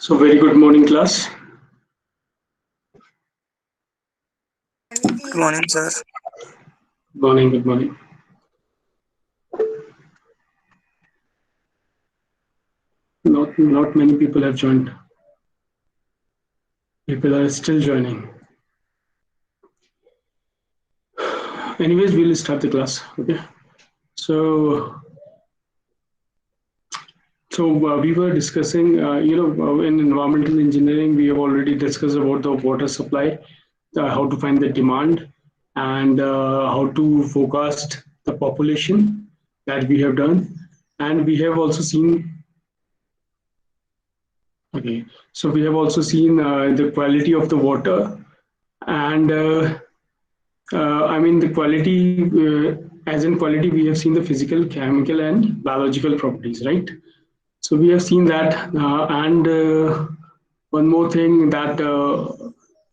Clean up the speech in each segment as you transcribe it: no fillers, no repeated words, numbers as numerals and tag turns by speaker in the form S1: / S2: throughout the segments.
S1: So very good morning, class.
S2: Good morning, sir.
S1: Good morning, good morning. Not many people have joined. People are still joining. Anyways, we'll start the class. Okay. So we were discussing, in environmental engineering, we have already discussed about the water supply, how to find the demand, and how to forecast the population that we have done, and we have also seen. Okay, so we have also seen the quality of the water, and I mean the quality, as in quality, we have seen the physical, chemical, and biological properties, right? So we have seen that, and one more thing that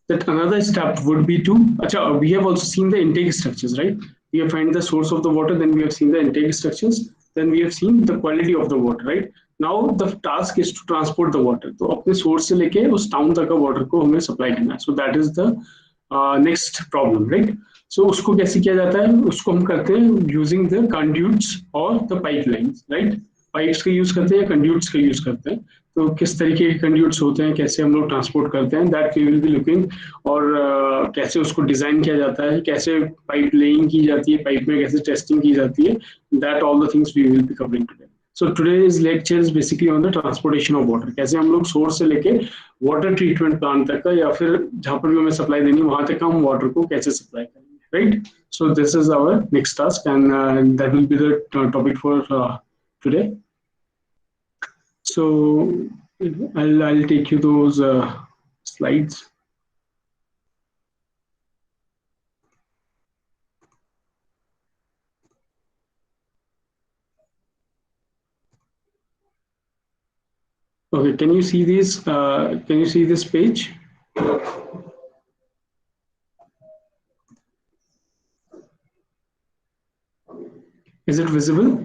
S1: another step would be to. Acha, we have also seen the intake structures, right? We have found the source of the water, then we have seen the intake structures, then we have seen the quality of the water, right? Now the task is to transport the water. तो अपने source से लेके उस town तक का water को हमें supply करना है. So that is the next problem, right? So उसको कैसे किया जाता है? उसको हम करते हैं using the conduits or the pipelines, right? Pipes का यूज करते हैं या कंड्यूट्स का यूज करते हैं, तो किस तरीके के कंड्यूट्स होते हैं, कैसे हम लोग ट्रांसपोर्ट करते हैं, that we will be looking, और कैसे उसको डिजाइन किया जाता है, कैसे पाइप लेइंग की जाती है, पाइप में कैसे टेस्टिंग की जाती है, that all the things we will be covering today. So today's lecture is basically on the transportation of water, कैसे हम लोग सोर्स से लेके वाटर ट्रीटमेंट प्लांट तक का या फिर जहाँ पर भी हमें सप्लाई देनी है वहां तक हम वाटर को कैसे सप्लाई करेंगे, right? So this is our next task and that will be the topic for today. So I'll take you those slides. Okay, can you see this? Can you see this page? Is it visible?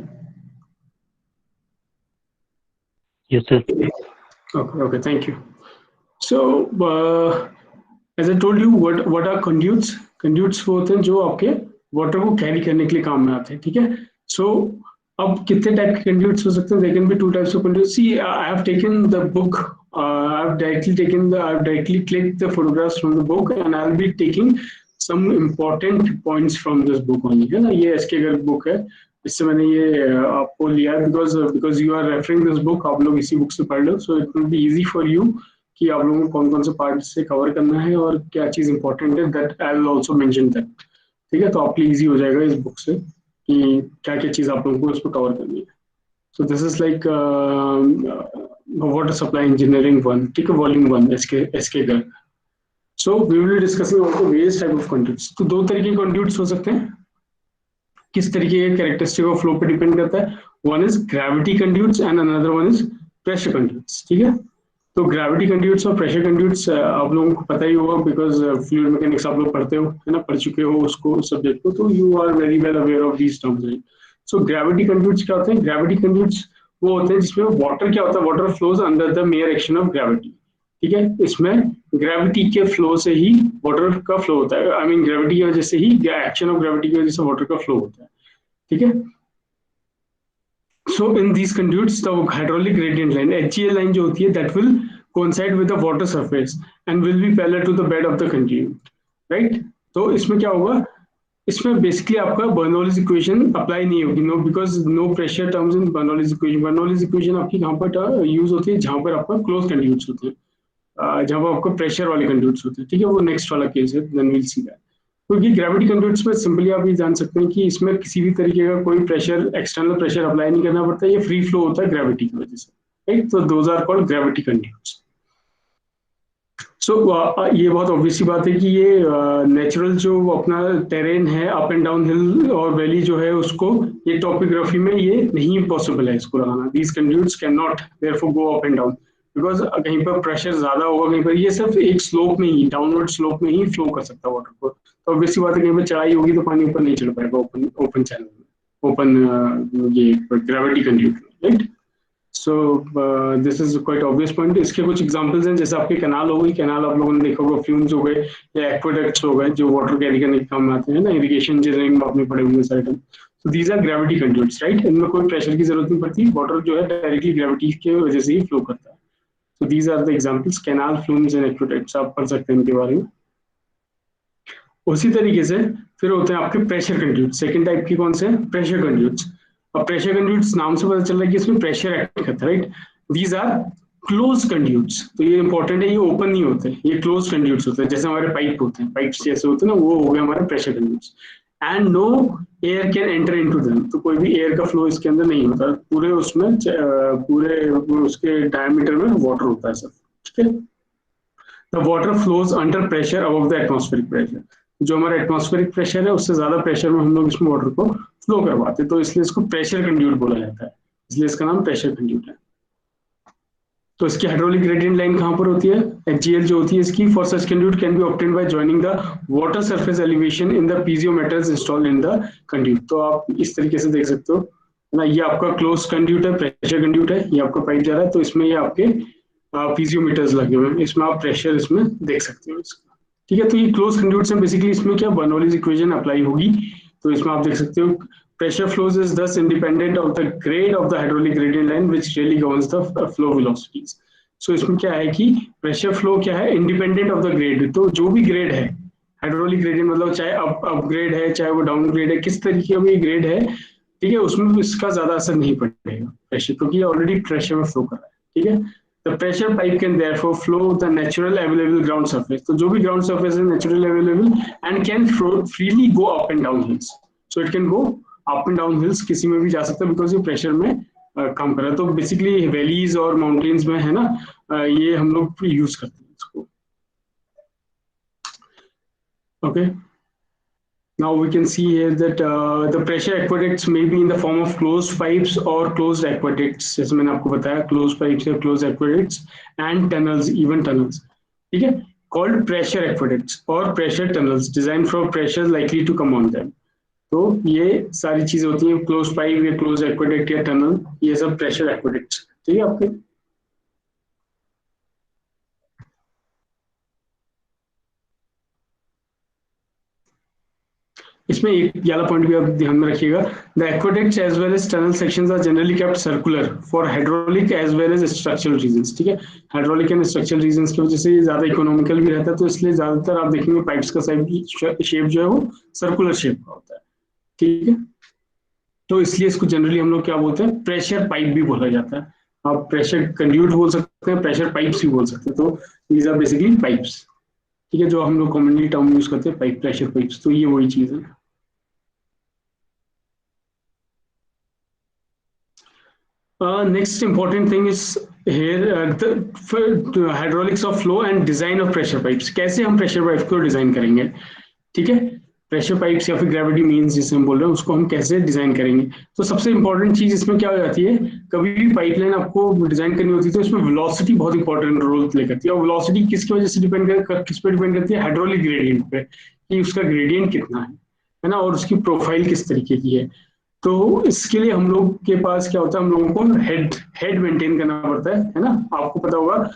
S3: Yes, sir.
S1: Okay, thank you. So as I told you, what are conduits? Conduits वो होते हैं जो आपके water को carry करने के लिए काम में आते हैं, ठीक है? So अब कितने टाइप के conduits हो सकते हैं? There can be two types of conduits. See, I have taken the book. I've directly clicked the photographs from the book, and I'll be taking some important points from this book only. है ना? ये SK Garg book है, इससे मैंने ये आपको लिया है because you are referring this book, आप लोग इसी बुक से पढ़ लो, so it will be easy for you कि आप लोगों को कौन कौन से पार्ट से कवर करना है और क्या चीज इंपॉर्टेंट है, that I will also mention that. ठीक है, तो आपके लिए इजी हो जाएगा इस बुक से कि क्या क्या चीज आप लोगों को इस पर कवर करनी है. So this is like water supply engineering 1, ठीक है, volume 1, S K Garg. So we will be discussing also various type of conduits. तो दो तरीके के कंड्यूट्स हो सकते हैं, किस तरीके के कैरेक्टरिस्टिक ऑफ फ्लो पे डिपेंड करता है. One is gravity conduits and another one is pressure conduits. ठीक है, तो ग्रेविटी कंड्यूट्स और प्रेशर कंड्यूट्स आप लोगों को पता ही होगा बिकॉज फ्लूइड मैकेनिक्स आप लोग पढ़ते हो, है ना, पढ़ चुके हो उसको सब्जेक्ट को, तो you are very well aware of these terms. So gravity conduits क्या होते हैं? ग्रेविटी कंड्यूट्स वो होते हैं जिसमें वाटर क्या होता है, water flows under the mayor action of gravity. ठीक है, इसमें ग्रेविटी के फ्लो से ही वाटर का फ्लो होता है. आई मीन ग्रेविटी की वजह से ही, एक्शन ऑफ ग्रेविटी की वजह से वाटर का फ्लो होता है. ठीक है, so in these conduits the hydraulic gradient line, HGL line जो होती है, that will coincide with the water surface and will be parallel to the bed of the conduit, right? तो इसमें क्या होगा, इसमें बेसिकली आपका बर्नौलीज इक्वेशन अप्लाई नहीं होगी, no, because no pressure terms in Bernoulli's equation. Bernoulli's equation आपकी कहाँ पर यूज होती है? जहाँ पर आपका क्लोज कंड्यूट्स होते हैं, जहाँ पर आपका प्रेशर वाले कंड्यूट्स होते हैं. ठीक है, वो नेक्स्ट वाला केस है, देन वील सी दैट. क्योंकि ग्रेविटी कंड्यूट्स में सिंपली आप ये जान सकते हैं कि इसमें किसी भी तरीके का कोई प्रेशर, एक्सटर्नल प्रेशर अप्लाई नहीं करना पड़ता है, ये फ्री फ्लो होता है ग्रेविटी की वजह से, राइट? तो those are called gravity conduits. So ये बहुत ऑब्वियसली बात है कि ये नेचुरल जो अपना टेरेन है, अप एंड डाउन हिल और वैली जो है, उसको ये टॉपोग्राफी में ये नहीं पॉसिबल है इसको लगाना. These conduits can not therefore go up and down, because कहीं पर प्रेशर ज्यादा होगा, कहीं पर ये सिर्फ एक स्लोप में ही, डाउनवर्ड स्लोप में ही फ्लो कर सकता है वाटर को. तो ऑब्वियसली बात है, कहीं पर चढ़ाई होगी तो पानी ऊपर नहीं चढ़ पाएगा ओपन चैनल में, ओपन ये ग्रेविटी कंड्यूट में, right? So this is quite obvious point. इसके कुछ एग्जांपल्स हैं, जैसे आपके कैनाल हो गई, कैनाल आप लोगों ने देखा होगा, फ्यूम्स हो गए या एक्वाडक्ट्स हो गए जो वाटर कैरी करने के काम में आते हैं ना, इरिगेशन इंजीनियरिंग में आपने पढ़े होंगे सारे। तो these are gravity conducts, right. इनमें कोई प्रेशर की जरूरत नहीं पड़ती, वाटर जो है डायरेक्टली ग्रेविटी की वजह से ही फ्लो करता है। So these are the examples, canal, flumes and aqueducts, आप पढ़ सकते हैं इनके बारे में। उसी तरीके से फिर होते हैं आपके प्रेशर कंड्यूट। सेकंड टाइप की कौन से हैं? Pressure conduits. अब प्रेशर कंड्यूट्स नाम से पता चल रहा है कि इसमें प्रेशर एक्ट करता है, right. These are close conduits. तो ये इंपॉर्टेंट है, ये ओपन नहीं होते, ये क्लोज कंड्यूट्स होते हैं, जैसे हमारे पाइप होते हैं, पाइप्स जैसे होते हैं ना, वो हो गए हमारे pressure conduits. And no air can enter into them, तो कोई भी एयर का फ्लो इसके अंदर नहीं होता, पूरे उसमें पूरे उसके डायमीटर में वाटर होता है सब, ठीक है। The water flows under pressure above the atmospheric pressure. जो हमारा एटमॉस्फेरिक प्रेशर है उससे ज्यादा प्रेशर में हम लोग इसमें वाटर को फ्लो करवाते हैं, तो इसलिए इसको प्रेशर कंड्यूट बोला जाता है, इसलिए इसका नाम प्रेशर कंड्यूट है। तो इसकी हाइड्रोलिक ग्रेडियंट लाइन कहाँ पर होती है? HGL जो होती है इसकी, for such conduit can be obtained by joining the water surface elevation in the piezometers installed in the conduit. तो आप इस तरीके से देख सकते हो ना, ये आपका क्लोज कंड्यूट है, प्रेशर कंड्यूट है, ये आपका पाइप जा रहा है, तो इसमें ये आपके पीजियोमीटर्स लगे हुए हैं, इसमें आप प्रेशर इसमें देख सकते हो इसका, ठीक है। तो ये क्लोज कंड्यूट्स हैं बेसिकली, इसमें क्या बर्नौलीज इक्वेशन अप्लाई होगी, तो इसमें आप देख सकते हो pressure flows is thus independent of the grade of the hydraulic gradient line which really governs the flow velocities. So इसमें क्या है कि pressure flow क्या है, independent of the grade। तो जो भी grade है हाइड्रोलिक ग्रेडियंट, मतलब चाहे अपग्रेड है चाहे वो डाउनग्रेड है, किस तरीके का भी ग्रेड है, ठीक है, उसमें इसका ज्यादा असर नहीं पड़ेगा प्रेशर, क्योंकि ऑलरेडी प्रेशर में फ्लो कर रहा है, ठीक है। The pressure pipe can therefore flow the natural available ground surface। तो जो भी ground surface है natural available and can freely go up and down hills। So it can go up and down hills, किसी में भी जा सकता है, बिकॉज ये प्रेशर में काम कर रहा है। तो बेसिकली वैलीज और माउंटेन्स में है ना, ये हम लोग यूज करते हैं इसको। Okay, now we can see here that the pressure aqueducts may be in the form of closed pipes or closed aqueducts, जैसे मैंने आपको बताया closed pipes या closed aqueducts and tunnels, even tunnels, ठीक है, called pressure aqueducts or pressure tunnels designed for pressure likely to come on them। तो ये सारी चीजें होती हैं, क्लोज पाइप या क्लोज एक्वेडक्ट या टनल, ये सब प्रेशर एक्वेडक्ट्स, ठीक है आपके। इसमें एक वाला पॉइंट भी आप ध्यान में रखिएगा, the aqueducts as well as tunnel sections are generally kept circular for hydraulic as well as structural reasons, ठीक है। हाइड्रोलिक एंड स्ट्रक्चरल रीजंस की वजह से ये ज्यादा इकोनॉमिकल भी रहता है, तो इसलिए ज्यादातर आप देखेंगे पाइप्स का शेप जो है वो सर्कुलर शेप का होता है, ठीक है। तो इसलिए इसको जनरली हम लोग क्या बोलते हैं, प्रेशर पाइप भी बोला जाता है। आप प्रेशर कंड्यूट बोल सकते हैं, प्रेशर पाइप्स भी बोल सकते हैं। तो दीज आर बेसिकली पाइप्स, ठीक है, जो हम लोग कॉमनली टर्म यूज करते हैं पाइप, प्रेशर पाइप्स। तो ये वही चीज है। Next important thing is here the hydraulics of flow and design of pressure pipes. कैसे हम प्रेशर पाइप को डिजाइन करेंगे, ठीक है, प्रेशर पाइप्स या फिर ग्रेविटी मींस जिसे हम बोल रहे हैं उसको हम कैसे डिजाइन करेंगे। तो सबसे इंपॉर्टेंट चीज इसमें क्या हो जाती है, कभी भी पाइपलाइन आपको डिजाइन करनी होती है तो इसमें वेलोसिटी बहुत इंपॉर्टेंट रोल प्ले करती है। और वेलोसिटी किसकी वजह से किस पे डिपेंड करती है, हाइड्रोलिक ग्रेडियंट पे, कि उसका ग्रेडियंट कितना है ना, और उसकी प्रोफाइल किस तरीके की है। तो इसके लिए हम लोग के पास क्या होता है, हम लोगों को हेड मेंटेन करना पड़ता है ना। आपको पता होगा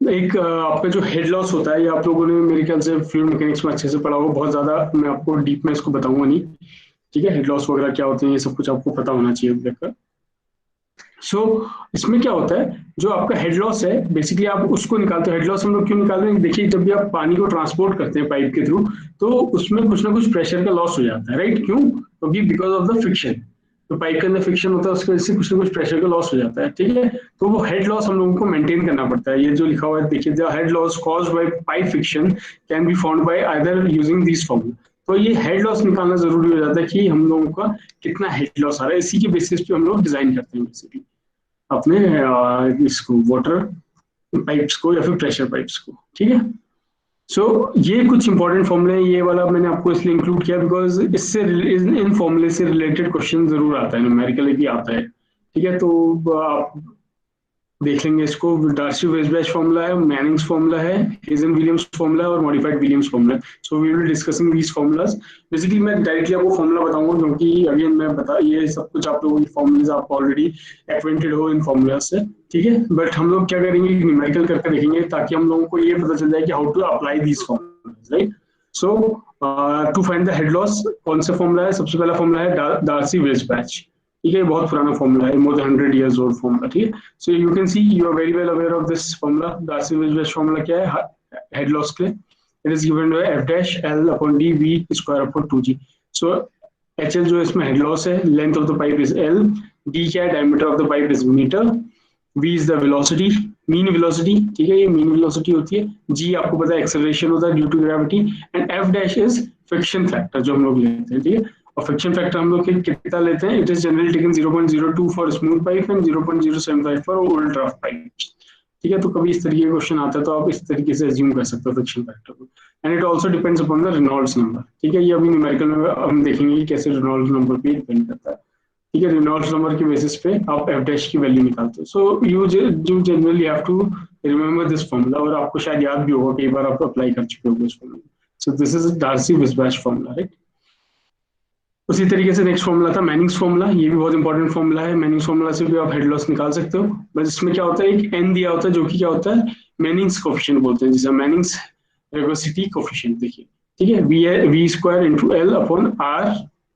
S1: एक आपका जो हेड लॉस होता है, ये आप लोगों ने मेरे ख्याल से फ्लूइड मैकेनिक्स में अच्छे से पढ़ा होगा, बहुत ज्यादा मैं आपको डीप में इसको बताऊंगा नहीं, ठीक है। हेड लॉस वगैरह क्या होते हैं ये सब कुछ आपको पता होना चाहिए देखकर। सो इसमें क्या होता है, जो आपका हेड लॉस है बेसिकली आप उसको निकालते हो। हेड लॉस हम लोग क्यों निकाल रहे हैं, देखिए जब भी आप पानी को ट्रांसपोर्ट करते हैं पाइप के थ्रू, तो उसमें कुछ ना कुछ प्रेशर का लॉस हो जाता है, राइट। क्यों, क्योंकि बिकॉज ऑफ द फ्रिक्शन, तो पाइप के अंदर फ्रिक्शन होता है, उसकी वजह से कुछ ना कुछ प्रेशर का लॉस हो जाता है, ठीक है। तो वो हेड लॉस हम लोगों को मेंटेन करना पड़ता है। ये जो लिखा हुआ है देखिए, the head loss caused by pipe friction can be found by either using this formula. तो ये हेड लॉस निकालना जरूरी हो जाता है कि हम लोगों का कितना हेड लॉस आ रहा है, इसी के बेसिस पे हम लोग डिजाइन करते हैं बेसिकली अपने इसको वाटर पाइप्स को या फिर प्रेशर पाइप्स को, ठीक है। सो ये कुछ इंपॉर्टेंट फॉर्मूले हैं, ये वाला मैंने आपको इसलिए इंक्लूड किया बिकॉज इससे इन फॉर्मूले से रिलेटेड क्वेश्चन जरूर आता है, न्यूमेरिकली भी आता है, ठीक है। तो आप देख लेंगे इसको। डार्सी वेस्टबैच फॉर्मूला है, मैनिंग्स फॉर्मूला है, हेजन विलियम्स फॉर्मूला है और modified Williams formula. So we will discussing these formulas. Basically मैं डायरेक्टली आपको फॉर्मूला बताऊंगा, क्योंकि अगेन मैं बता ये सब कुछ आप लोगों की फॉर्मूलाज आप ऑलरेडी एक्वेंटेड हो इन फॉर्मूलाज से, ठीक है। बट हम लोग क्या करेंगे, न्यूमेरिकल करके देखेंगे ताकि हम लोगों को ये पता चल जाए कि how to apply these formulas, right. So to find the head loss, कौन सा फॉर्मूला है? सबसे पहला फॉर्मूला है डार्सी वेस्टबैच, ठीक है। बहुत पुराना फॉर्मूला है, more than 100 years old formula, ठीक है। So you can see you are very well aware of this formula. Darcy-Weisbach formula क्या है head loss के लिए? It is given by f dash L upon d v square upon 2g. So HL जो इसमें head loss है, length of the pipe is L, d क्या है, diameter of the pipe is meter, v is the velocity, mean velocity, ठीक है, ये mean velocity होती है, g आपको पता है acceleration होता है due to gravity, and f dash is friction factor जो हम लोग लेते हैं, ठीक है। और फ्रिक्शन फैक्टर हम लोग कितना लेते हैं? It is generally taken 0.02 for smooth pipe and 0.075 for old draft pipe, ठीक है। तो कभी इस तरीके का क्वेश्चन आता है तो आप इस तरीके से अज्यूम कर सकते हो फ्रिक्शन फैक्टर को। And it also depends upon the Reynolds number, ठीक है। ये अभी न्यूमेरिकल में हम देखेंगे कि कैसे रेनॉल्ड्स नंबर पे डिपेंड करता है, ठीक है। रेनॉल्ड्स नंबर के बेसिस पे आप एफ डैश की वैल्यू निकालते हो। So you generally have to remember this formula, और आपको शायद याद भी होगा, कई बार आप अप्लाई कर चुके हो इस formula. So this is Darcy Weisbach formula, right. उसी तरीके से नेक्स्ट फॉर्मूला था मैनिंग्स फॉर्मूला। ये भी बहुत इंपॉर्टेंट फॉर्मूला है। मैनिंग्स फॉर्मूला से भी आप हेड लॉस निकाल सकते हो, बस इसमें क्या होता है, एक एन दिया होता है जो कि क्या होता है, मैनिंग्स कोफिशिएंट बोलते हैं, जिसे मैनिंग्स रेगोसिटी कोफिशिएंट, देखिए, ठीक है। V square into L upon R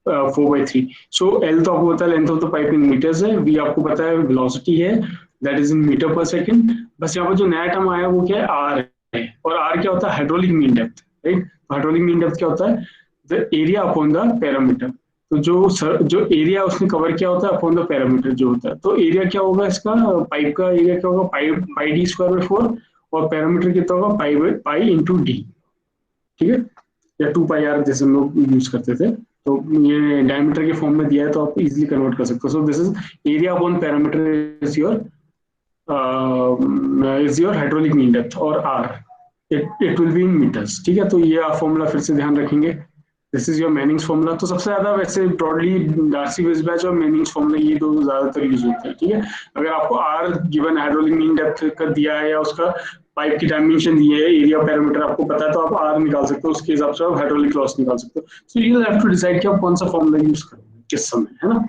S1: 4/3। So L तो आपको पता है length of the pipe in metres है, वी आपको पता है वेलोसिटी है, दैट इज इन मीटर पर सेकंड। बस यहाँ पर जो नया टर्म आया वो क्या है, आर है। और आर क्या होता है, hydraulic mean depth, right. Hydraulic mean depth क्या होता है, the area upon the parameter. तो जो एरिया उसने कवर किया होता है अपॉन द पैरामीटर जो होता है, तो एरिया क्या होगा इसका, पाइप का एरिया क्या होगा, पाई डी स्क्वायर बाई 4, और पैरामीटर कितना होगा, पाई इंटू डी, ठीक है, या 2 पाई आर जैसे हम लोग यूज करते थे। तो ये डायमीटर के फॉर्म में दिया है तो आप इजीली कन्वर्ट कर सकते हो। So this is area upon parameter is your hydraulic mean depth, और R it will be in metres, ठीक है। तो ये आप फॉर्मूला फिर से ध्यान रखेंगे। This is your Manning's formula. तो सबसे ज्यादा वैसे ब्रॉडली डार्सी-वेस्बैच और मैनिंग्स फॉर्मूला ये दो ज्यादातर यूज होते हैं, ठीक है। अगर आपको R given hydraulic mean depth का दिया है या उसका पाइप की डायमेंशन दी है, एरिया पैरामीटर आपको पता है, तो आप आर निकाल सकते हो, उसके हिसाब से आप हाइड्रोलिक लॉस निकाल सकते हो। So you have to decide कि आप कौन सा फॉर्मूला यूज करोगे किस समय, है ना।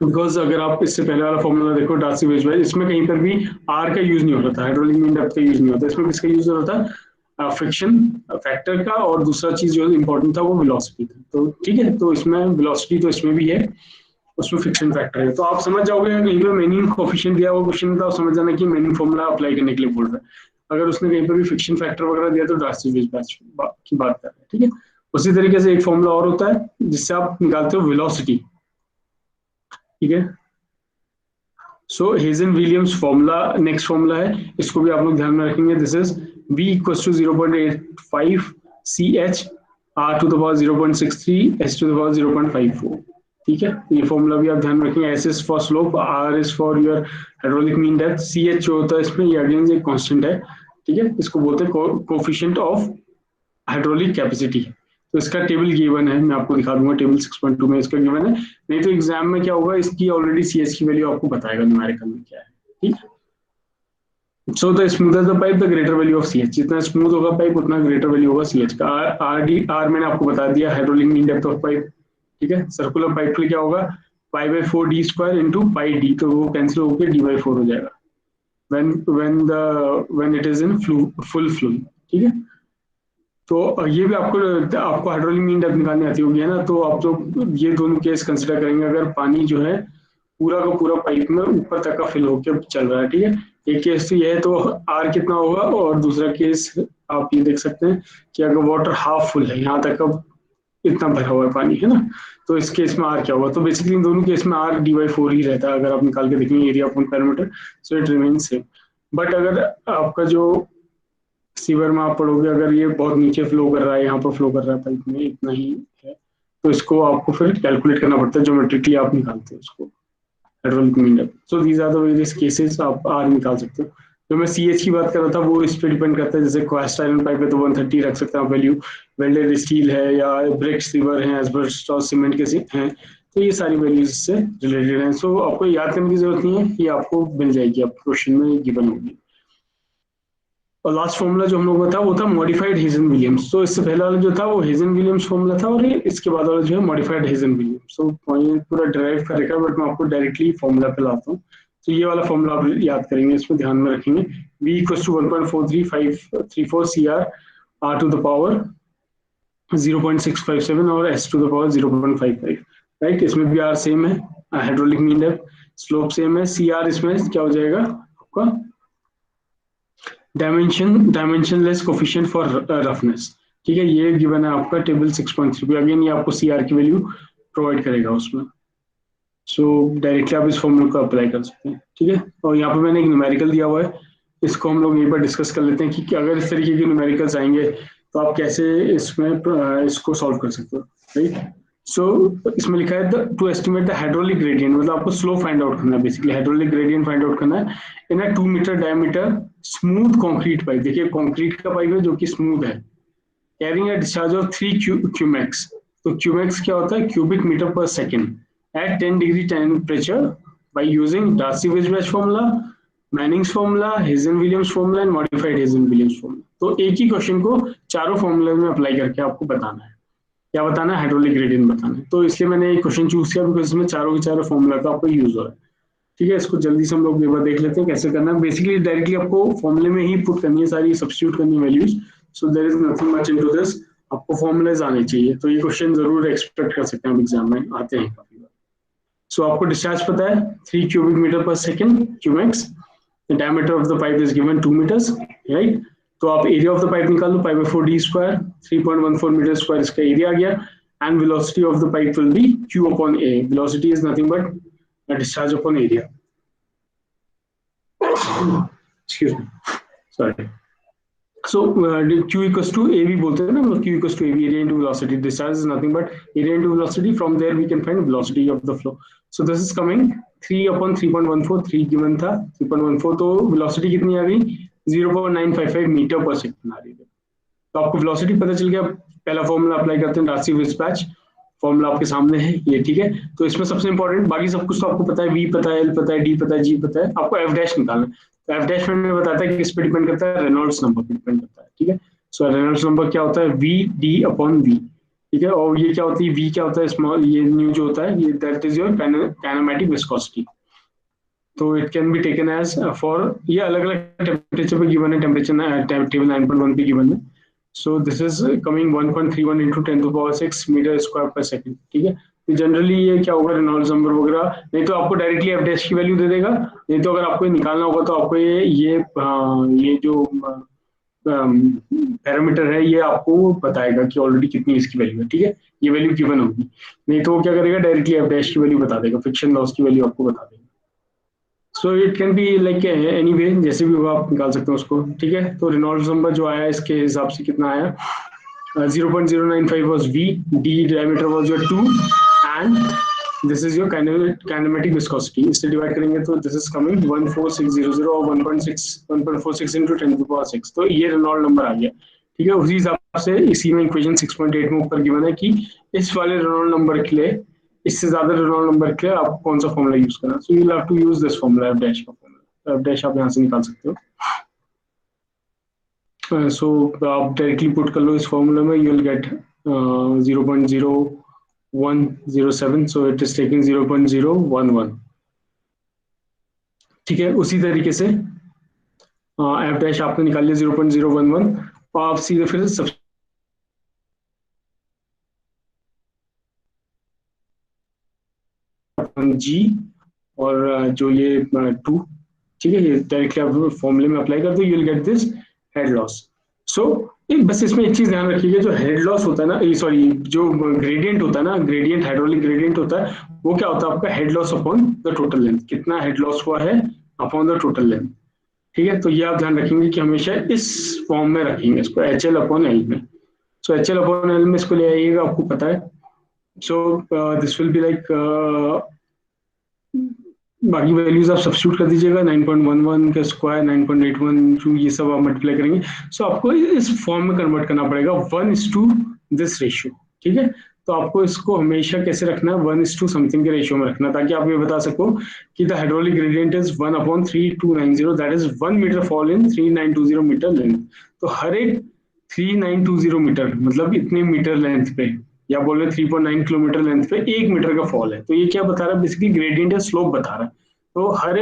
S1: बिकॉज अगर आप इससे पहले वाला फॉर्मूला देखो डार्सी-वेस्बैच, इसमें कहीं पर भी आर का यूज नहीं होता था, हाइड्रोलिक मीन डेप्थ का यूज नहीं होता। इसमें किसका यूज होता था, फ्रिक्शन फैक्टर का, और दूसरा चीज जो इंपॉर्टेंट था वो वेलोसिटी था। तो ठीक है, तो इसमें वेलोसिटी तो इसमें भी है, उसमें फ्रिक्शन फैक्टर है। तो आप समझ जाओगे कहीं पे मैनिंग कोफिशिएंट दिया हुआ क्वेश्चन था, समझ जाना कि मैनिंग फॉर्मूला अप्लाई करने के लिए बोल रहा है। अगर उसने कहीं पर भी फ्रिक्शन फैक्टर वगैरह दिया तो डार्सी-वेस्बैच की बात कर रहे हैं, ठीक है। उसी तरीके से एक फॉर्मूला और होता है जिससे आप निकालते हो वेलोसिटी, ठीक है। सो हेजन विलियम्स फॉर्मूला नेक्स्ट फॉर्मूला है, इसको भी आप लोग ध्यान में रखेंगे। This is v equals to 0.85 ch r to the power 0.63 h to the power 0.54, ठीक है। ये फॉर्मूला भी आप ध्यान में रखेंगे। s is for slope, r is for your hydraulic mean depth, ch जो होता है इसमें ये अगेन एक कांस्टेंट है, ठीक है। इसको बोलते हैं कोएफिशिएंट ऑफ हाइड्रोलिक कैपेसिटी। तो इसका टेबल गिवन है, मैं आपको दिखा दूंगा, टेबल 6.2 में इसका गिवन है। नहीं तो एग्जाम में क्या होगा, इसकी ऑलरेडी ch की वैल्यू आपको बताएगा न्यूमेरिकल में क्या है, ठीक है। So the smoother the pipe the greater value of ch, जितना स्मूथ होगा पाइप उतना ग्रेटर वैल्यू होगा ch का। आर मैंने आपको बता दिया, hydraulic mean depth of pipe, ठीक है। सर्कुलर पाइप के लिए क्या होगा, पाई/4 d square into pi D, तो वो कैंसिल होकर d/4 हो जाएगा when it is in full flow, ठीक है। तो ये भी आपको हाइड्रोलिक मीन डेप्थ निकालनी आती होगी, है ना। तो आप जो ये दोनों केस कंसिडर करेंगे, अगर पानी जो है पूरा का पूरा पाइप में ऊपर तक का फिल होकर चल रहा है, ठीक है। एक केस तो ये है, तो आर कितना होगा, और दूसरा केस आप ये देख सकते हैं कि अगर वाटर हाफ फुल है, यहाँ तक अब इतना भरा हुआ है पानी, है ना, तो इस केस में आर क्या होगा। तो बेसिकली इन दोनों केस में आर d/4 ही रहता है, अगर आप निकाल के देखेंगे area upon parameter, so it remains same. But अगर आपका जो सीवर में आप पढ़ोगे, अगर ये बहुत नीचे फ्लो कर रहा है, यहाँ पर फ्लो कर रहा है पाइप में, इतना ही है, तो इसको आपको फिर कैलकुलेट करना पड़ता है, ज्योमेट्रिकली आप निकालते हो इसको hydraulic mean depth. So these are the various cases, आप आर निकाल सकते हो। जो मैं ch की बात कर रहा था वो इस पे डिपेंड करता है, जैसे कास्ट आयरन पाइप है तो 130 रख सकते हैं आप वैल्यू, वेल्डेड स्टील है या ब्रिक सीवर है, एस्बेस्टॉस सीमेंट के हैं तो ये सारी वैल्यूज इससे रिलेटेड हैं। सो आपको याद करने की जरूरत नहीं है, ये आपको मिल जाएगी, आपको क्वेश्चन में गिवन होगी। और लास्ट फॉर्मूला जो हम लोगों का था वो था मॉडिफाइड हेजन विलियम्स। तो इससे पहले वाला जो था वो हेजन विलियम्स फॉर्मूला था, और इसके बाद वाला जो है मॉडिफाइड हेजन विलियम्स। तो पॉइंट पूरा डिराइव कर रखा है, बट मैं आपको डायरेक्टली फॉर्मूला पे लाता हूँ। तो ये वाला फॉर्मूला आप याद करेंगे, इसमें ध्यान में रखेंगे। v = 1.43534 CR r to the power 0.657 और s to the power 0.55, right. इसमें भी r सेम है, hydraulic mean depth, slope same है। CR इसमें क्या हो जाएगा आपका डायमेंशनलेस कोफिशिएंट फॉर रफनेस, ठीक है। ये गिवन है आपका टेबल 6.3 पे। अगेन ये आपको CR की वैल्यू प्रोवाइड करेगा उसमें। सो डायरेक्टली आप इस फॉर्मूला को अप्लाई कर सकते हैं, ठीक है। और यहाँ पे मैंने एक न्यूमेरिकल दिया हुआ है, इसको हम लोग यहीं पर डिस्कस कर लेते हैं कि अगर इस तरीके के न्यूमेरिकल्स आएंगे तो आप कैसे इसमें इसको सॉल्व कर सकते हो, राइट। सो इसमें लिखा है to estimate the hydraulic gradient, मतलब आपको स्लो फाइंड आउट करना है, basically hydraulic gradient find out करना है in a 2 metre diameter smooth concrete pipe. देखिए कंक्रीट का पाइप है जो कि स्मूथ है, carrying a discharge of 3 cumecs. तो क्यूमेक्स क्या होता है, cubic metre per second at 10 degree temperature by using Darcy-Weisbach formula, Manning's formula, Hazen-Williams formula and modified Hazen-Williams formula। तो एक ही क्वेश्चन को चारों फॉर्मूले में अप्लाई करके आपको बताना है, क्या बताना है, हाइड्रोलिक ग्रेडियंट बताना है। तो इसलिए मैंने एक क्वेश्चन चूज किया बिकॉज इसमें चारों के चारों फॉर्मूला का आपको यूज हो रहा है, ठीक है। इसको जल्दी से हम लोग एक बार देख लेते हैं कैसे करना है। बेसिकली डायरेक्टली आपको फॉर्मूले में ही पुट करनी है, सारी सब्स्टिट्यूट करनी है values. So there is nothing much into this, आपको फॉर्मूलेज आने चाहिए। तो ये क्वेश्चन जरूर एक्सपेक्ट कर सकते हैं, एग्जाम में आते हैं काफी बार। सो आपको डिस्चार्ज पता है 3 cubic meter per second cumecs, the diameter of the pipe is given 2 meters, right. तो आप एरिया ऑफ द पाइप निकाल लो, pipe 4d square 3.14 metre square इसका एरिया आ गया, and velocity of the pipe will be q upon a। Velocity is nothing but discharge upon area, excuse me, sorry. So Q equals to AV बोलते हैं ना, Q equals to AV, area into velocity. Discharge is nothing but area into velocity. From there we can find velocity of the flow. So this is coming 3 upon 3.14, 3 given था 3.14, तो velocity कितनी आ गई 0.955 metre पर second आ रही है। तो आपको velocity पता चल गया। पहला फॉर्मूला अप्लाई करते हैं, Darcy-Weisbach फॉर्मूला आपके सामने है ये, ठीक है। तो इसमें सबसे इंपॉर्टेंट, बाकी सब कुछ तो आपको पता है, V पता है, L पता है, D पता है, G पता है, आपको F डैश निकालना है। तो F डैश में बताता है कि किस पे डिपेंड करता है, रेनॉल्ड्स नंबर पे डिपेंड करता है, ठीक है। सो रेनॉल्ड्स नंबर क्या होता है, V D अपॉन V, ठीक है। और ये क्या होती है, V क्या होता है, स्मॉल, ये न्यू जो होता है ये that is your kinematic viscosity. तो it can be taken as for, ये अलग अलग टेम्परेचर पे गिवन है, टेम्परेचर टेबल 9.1 पे गिवन है। So this is coming 1.31 into 10 to the power 6 meter square per second, ठीक है। तो जनरली ये क्या होगा, रेनॉल्ड्स नंबर वगैरह, नहीं तो आपको डायरेक्टली एफ डैश की वैल्यू दे देगा, नहीं तो अगर आपको निकालना होगा तो आपको ये जो पैरामीटर है ये आपको बताएगा कि ऑलरेडी कितनी इसकी वैल्यू है, ठीक है। ये वैल्यू गिवन होगी, नहीं तो वो क्या करेगा, डायरेक्टली एफ डैश की वैल्यू बता देगा, फ्रिक्शन लॉस की वैल्यू आपको बता देगा। So it can be like any way, जैसे भी होगा आप निकाल सकते हो उसको, ठीक है। तो रेनॉल्ड्स नंबर जो आया इसके हिसाब से कितना आया, 0.095 was V, D diameter was your 2, and this is your kinematic viscosity। इससे डिवाइड करेंगे तो this is coming 14600 और 1.46 into 10 to the power 6। तो ये रेनॉल्ड नंबर आ गया, ठीक है। उसी हिसाब से इसी में इक्वेशन 6.8 में ऊपर गिवन है कि इस वाले रेनॉल्ड नंबर के लिए, इससे ज्यादा रेनॉल्ड नंबर के लिए आप कौन सा फॉर्मूला यूज करना। So you will have to use this formula, F dash का फॉर्मूला। एफ डैश आप यहाँ से निकाल सकते हो। सो आप डायरेक्टली पुट कर लो इस फॉर्मूला में, you will gate 0.0107, so it is taking 0.011, ठीक है। उसी तरीके से एफ डैश आपने निकाल लिया 0.011, और आप सीधे फिर सब जी और जो ये 2, ठीक है, ये डायरेक्टली आप फॉर्मूले में अप्लाई कर दो, you will get this head loss. So बस इसमें एक चीज ध्यान रखिएगा, जो हेड लॉस होता है ना, सॉरी जो ग्रेडियंट होता है ना, ग्रेडियंट हाइड्रोलिक ग्रेडियंट होता है, वो क्या होता है आपका head loss upon the total length, कितना हेड लॉस हुआ है अपॉन द टोटल लेंथ, ठीक है। तो ये आप ध्यान रखेंगे कि हमेशा इस फॉर्म में रखेंगे इसको, HL अपॉन L में। सो HL अपॉन L में इसको ले आइएगा, आपको पता है। So this will be like, बाकी वैल्यूज आप सब्स्टिट्यूट कर दीजिएगा, 9.11 का स्क्वायर 9.81 ये सब आप मल्टीप्लाई करेंगे। सो आपको इस फॉर्म में कन्वर्ट करना पड़ेगा 1:this रेशियो, ठीक है। तो आपको इसको हमेशा कैसे रखना है, 1:2 समथिंग के रेशियो में रखना, ताकि आप ये बता सको कि the hydraulic gradient is 1/3290, that is 1 metre fall in 3920 metre length. तो हर एक 3920 मीटर मतलब इतने मीटर लेंथ पे, या बोल रहे 3.9 किलोमीटर लेंथ पे 1 मीटर का फॉल है। तो ये क्या बता रहा है, बेसिकली ग्रेडियंट या स्लोप बता रहा है। तो हर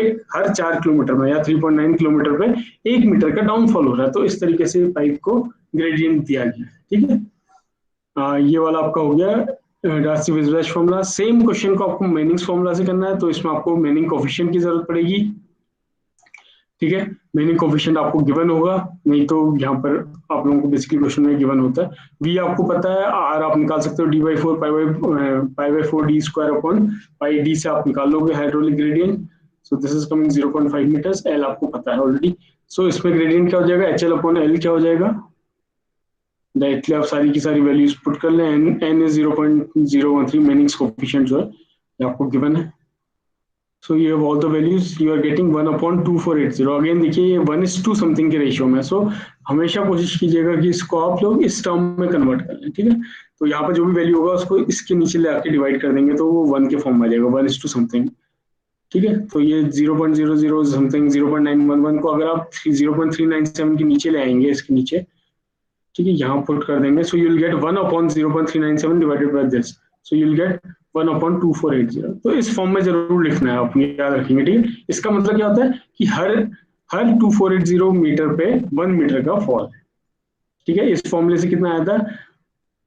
S1: 4 किलोमीटर में या 3.9 किलोमीटर पे 1 मीटर का डाउनफॉल हो रहा है। तो इस तरीके से पाइप को ग्रेडियंट दिया गया है, ठीक है। ये वाला आपका हो गया डार्सी विजरैच फॉर्मूला। सेम क्वेश्चन को आपको मेनिंग्स फॉर्मूला से करना है, तो इसमें आपको मेनिंग कोफिशिएंट की जरूरत पड़ेगी, ठीक है। मेनिंग कोफिशिएंट आपको गिवन होगा, नहीं तो यहाँ पर आप लोगों को बेसिकली क्वेश्चन में गिवन होता है। वी आपको पता है, आर आप निकाल सकते हो d/4 pi d square upon pi, D से आप निकाल लोगे hydraulic gradient. So this is coming 0.5 metres. L आपको पता है ऑलरेडी। सो इसमें ग्रेडियंट क्या हो जाएगा, HL अपॉन एल क्या हो जाएगा, डायरेक्टली आप सारी की सारी वैल्यूज पुट कर लें। n इज 0.013, मेनिंग्स कोफिशिएंट जो है ये आपको गिवन है। So you have all the values, you are getting 1/2480। Again देखिए ये 1:2 समथिंग के रेशियो में। सो हमेशा कोशिश कीजिएगा कि इसको आप लोग इस टर्म में कन्वर्ट कर लें, ठीक है। तो यहाँ पर जो भी वैल्यू होगा उसको इसके नीचे ले आके डिवाइड कर देंगे तो वो 1 के फॉर्म में आ जाएगा, 1:2 समथिंग, ठीक है। तो ये 0.00 समथिंग 0.911 को अगर आप 0.397 के नीचे ले आएंगे, इसके नीचे, ठीक है, यहाँ पुट कर देंगे। सो you will gate 1/0.397 divided by this, so you will gate 1/2480। तो इस फॉर्म में जरूर लिखना है, आप याद रखेंगे, ठीक है। इसका मतलब क्या होता है कि हर 2480 मीटर पे 1 मीटर का फॉल है, ठीक है। इस फॉर्मूले से कितना आया था,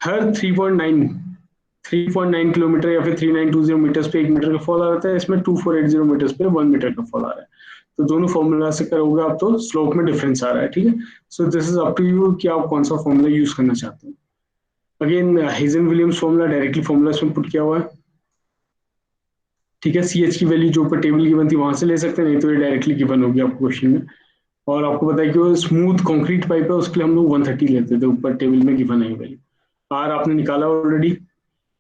S1: हर 3.9 किलोमीटर या फिर 3920 मीटर्स पे 1 मीटर का फॉल आ रहा है। इसमें 2480 मीटर्स पे 1 मीटर का फॉल आ रहा है। तो दोनों फॉर्मूला से करोगे आप तो स्लोप में डिफरेंस आ रहा है, ठीक है। So this is up to you कि आप कौन सा फॉर्मूला यूज करना चाहते हैं। Again Hazen Williams formula directly formula इसमें पुट किया हुआ है, ठीक है। CH की वैल्यू जो ऊपर टेबल गिवन थी वहां से ले सकते हैं, नहीं तो ये डायरेक्टली गिवन होगी आपको क्वेश्चन में। और आपको पता है कि वो स्मूथ कंक्रीट पाइप है, उसके लिए हम लोग 130 लेते थे, ऊपर टेबल में गिवन है वैल्यू। आर आपने निकाला ऑलरेडी,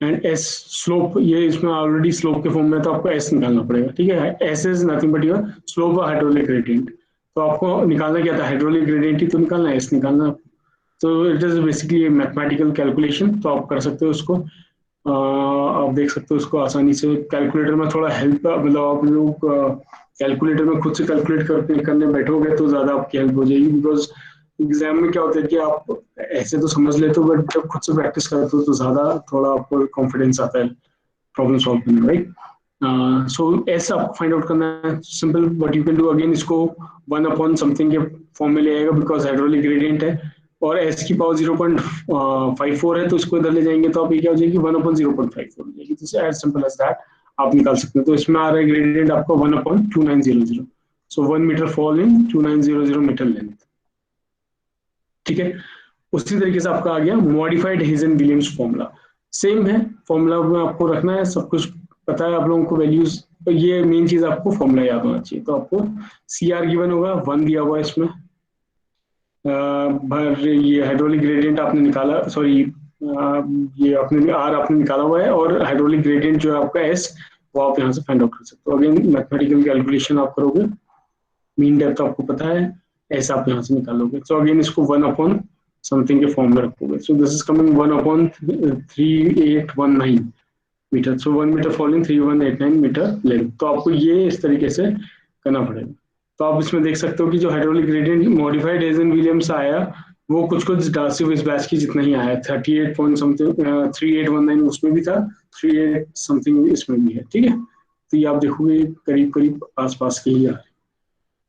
S1: एंड एस स्लोप, ये इसमें ऑलरेडी स्लोप के फॉर्म में, तो आपको एस निकालना पड़ेगा, ठीक है। S is nothing but your slope hydraulic gradient. तो आपको निकालना क्या था, हाइड्रोलिक ग्रेडियंट ही तो निकालना है, एस निकालना। तो it is basically mathematical calculation, तो आप कर सकते हो उसको। आप देख सकते हो उसको आसानी से कैलकुलेटर में, थोड़ा हेल्प, मतलब आप लोग कैलकुलेटर में खुद से कैलकुलेट करने बैठोगे तो ज्यादा आपकी हेल्प हो जाएगी। बिकॉज एग्जाम में क्या होता है कि आप ऐसे तो समझ लेते हो, बट जब खुद से प्रैक्टिस करते हो तो ज्यादा थोड़ा आपको कॉन्फिडेंस आता है प्रॉब्लम सॉल्व करने में, राइट। सो एस आपको फाइंड आउट करना है, simple what you can do. Again इसको 1 अपॉन समथिंग के फॉर्म में ले आएगा बिकॉज हाइड्रोलिक ग्रेडियंट है, और एस की पावर 0.54 है, तो इसको इधर ले जाएंगे तो आप ये क्या हो जाएगी, 1/0.54 हो जाएगी। तो एज सिंपल एज दैट आप निकाल सकते हो। तो इसमें आ रहा है ग्रेडियंट आपका 1/2900। So 1 metre fall in 2900 metre length, ठीक है। उसी तरीके से आपका आ गया modified Hazen Williams formula. Same है, फॉर्मूला में आपको रखना है, सब कुछ पता है आप लोगों को, वैल्यूज। तो ये मेन चीज आपको फॉर्मूला याद होना चाहिए। तो आपको CR गिवन होगा, 1 दिया हुआ है इसमें। भर ये हाइड्रोलिक ग्रेडियंट आपने निकाला, सॉरी ये आपने आर आपने निकाला हुआ है, और हाइड्रोलिक ग्रेडियंट जो है आपका एस, वो आप यहाँ से फाइंड आउट कर सकते हो। अगेन मैथमेटिकल कैलकुलेशन आप करोगे, मीन डेप्थ आपको पता है, एस आप यहाँ से निकालोगे। सो अगेन इसको 1 अपॉन समथिंग के फॉर्म में रखोगे। So this is coming 1/3819 metre. So 1 metre falling 3189 metre length. तो आपको ये इस तरीके से करना पड़ेगा। तो आप इसमें देख सकते हो कि जो hydraulic gradient modified Hazen Williams आया, वो कुछ डार्सी विजरैच की जितना ही आया, 38 पॉइंट समथिंग 3819 उसमें भी था, 38 समथिंग इसमें भी है, ठीक है। तो ये आप देखोगे करीब करीब आसपास के ही आ रहे हैं।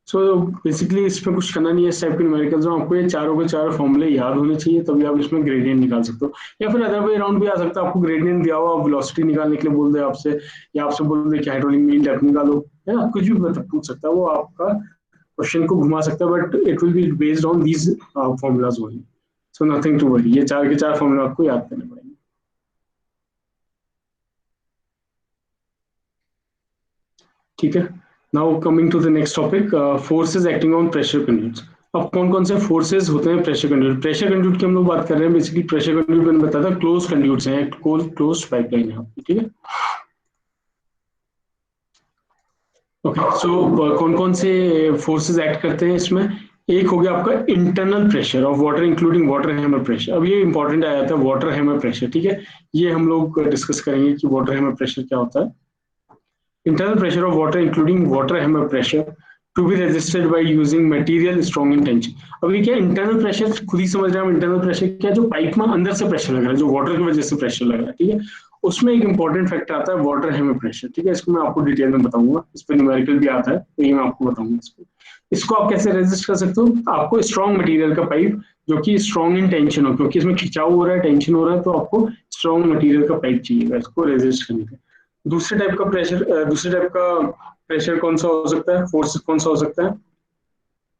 S1: सो बेसिकली इसमें कुछ करना नहीं है, इस टाइप के न्यूमेरिकल्स में आपको ये चारों के चारों फॉर्मूले याद होने चाहिए, तभी आप इसमें ग्रेडियंट निकाल सकते हो। या फिर अदर वे अराउंड भी आ सकता है, आपको ग्रेडियंट दिया हुआ, वेलोसिटी निकालने के लिए बोल दे आपसे, या आपसे बोल दे कि हाइड्रोलिक मीन डेप्थ निकालो, है ना, कुछ भी मतलब पूछ सकता है वो, आपका क्वेश्चन को घुमा सकता है, but it will be based on these formulas only. So nothing to worry, ये चार के चार फॉर्मूला आपको याद करने पड़ेंगे, ठीक है। Now coming to the next topic, forces acting on pressure conduits. अब कौन कौन से फोर्सेस होते हैं प्रेशर कंड्यूट। प्रेशर कंड्यूट की हम लोग बात कर रहे हैं, बेसिकली प्रेशर कंड्यूट मैंने बताया था क्लोज कंड्यूट्स हैं, क्लोज पाइपलाइन है, ठीक है। ओके, सो कौन कौन से फोर्सेस एक्ट करते हैं इसमें, एक हो गया आपका internal pressure of water including water hammer pressure. अब ये इंपॉर्टेंट आया था वाटर हैमर प्रेशर, ठीक है, ये हम लोग डिस्कस करेंगे कि वाटर हैमर प्रेशर क्या होता है। Internal pressure of water including water hammer pressure to be resisted by using material strong in tension। अभी क्या इंटरनल प्रेशर खुद ही समझ रहे हैं हम, इंटरनल प्रेशर क्या, जो पाइप में अंदर से प्रेशर लग रहा है, जो वाटर की वजह से प्रेशर लग रहा है, ठीक है, उसमें एक इंपॉर्टेंट फैक्टर आता है वाटर हैमर प्रेशर, ठीक है, इसको मैं आपको डिटेल में बताऊंगा, इस पर न्यूमेरिकल भी आता है, तो ये मैं आपको बताऊंगा। इसको आप कैसे रेजिस्ट कर सकते हो, आपको स्ट्रॉन्ग मटेरियल का पाइप जो कि स्ट्रॉन्ग इन टेंशन हो, क्योंकि इसमें खिंचाव हो रहा है, टेंशन हो रहा है, तो आपको स्ट्रॉन्ग मटेरियल का पाइप चाहिएगा इसको रेजिस्ट करने के। दूसरे टाइप का प्रेशर कौन सा हो सकता है, फोर्स कौन सा हो सकता है,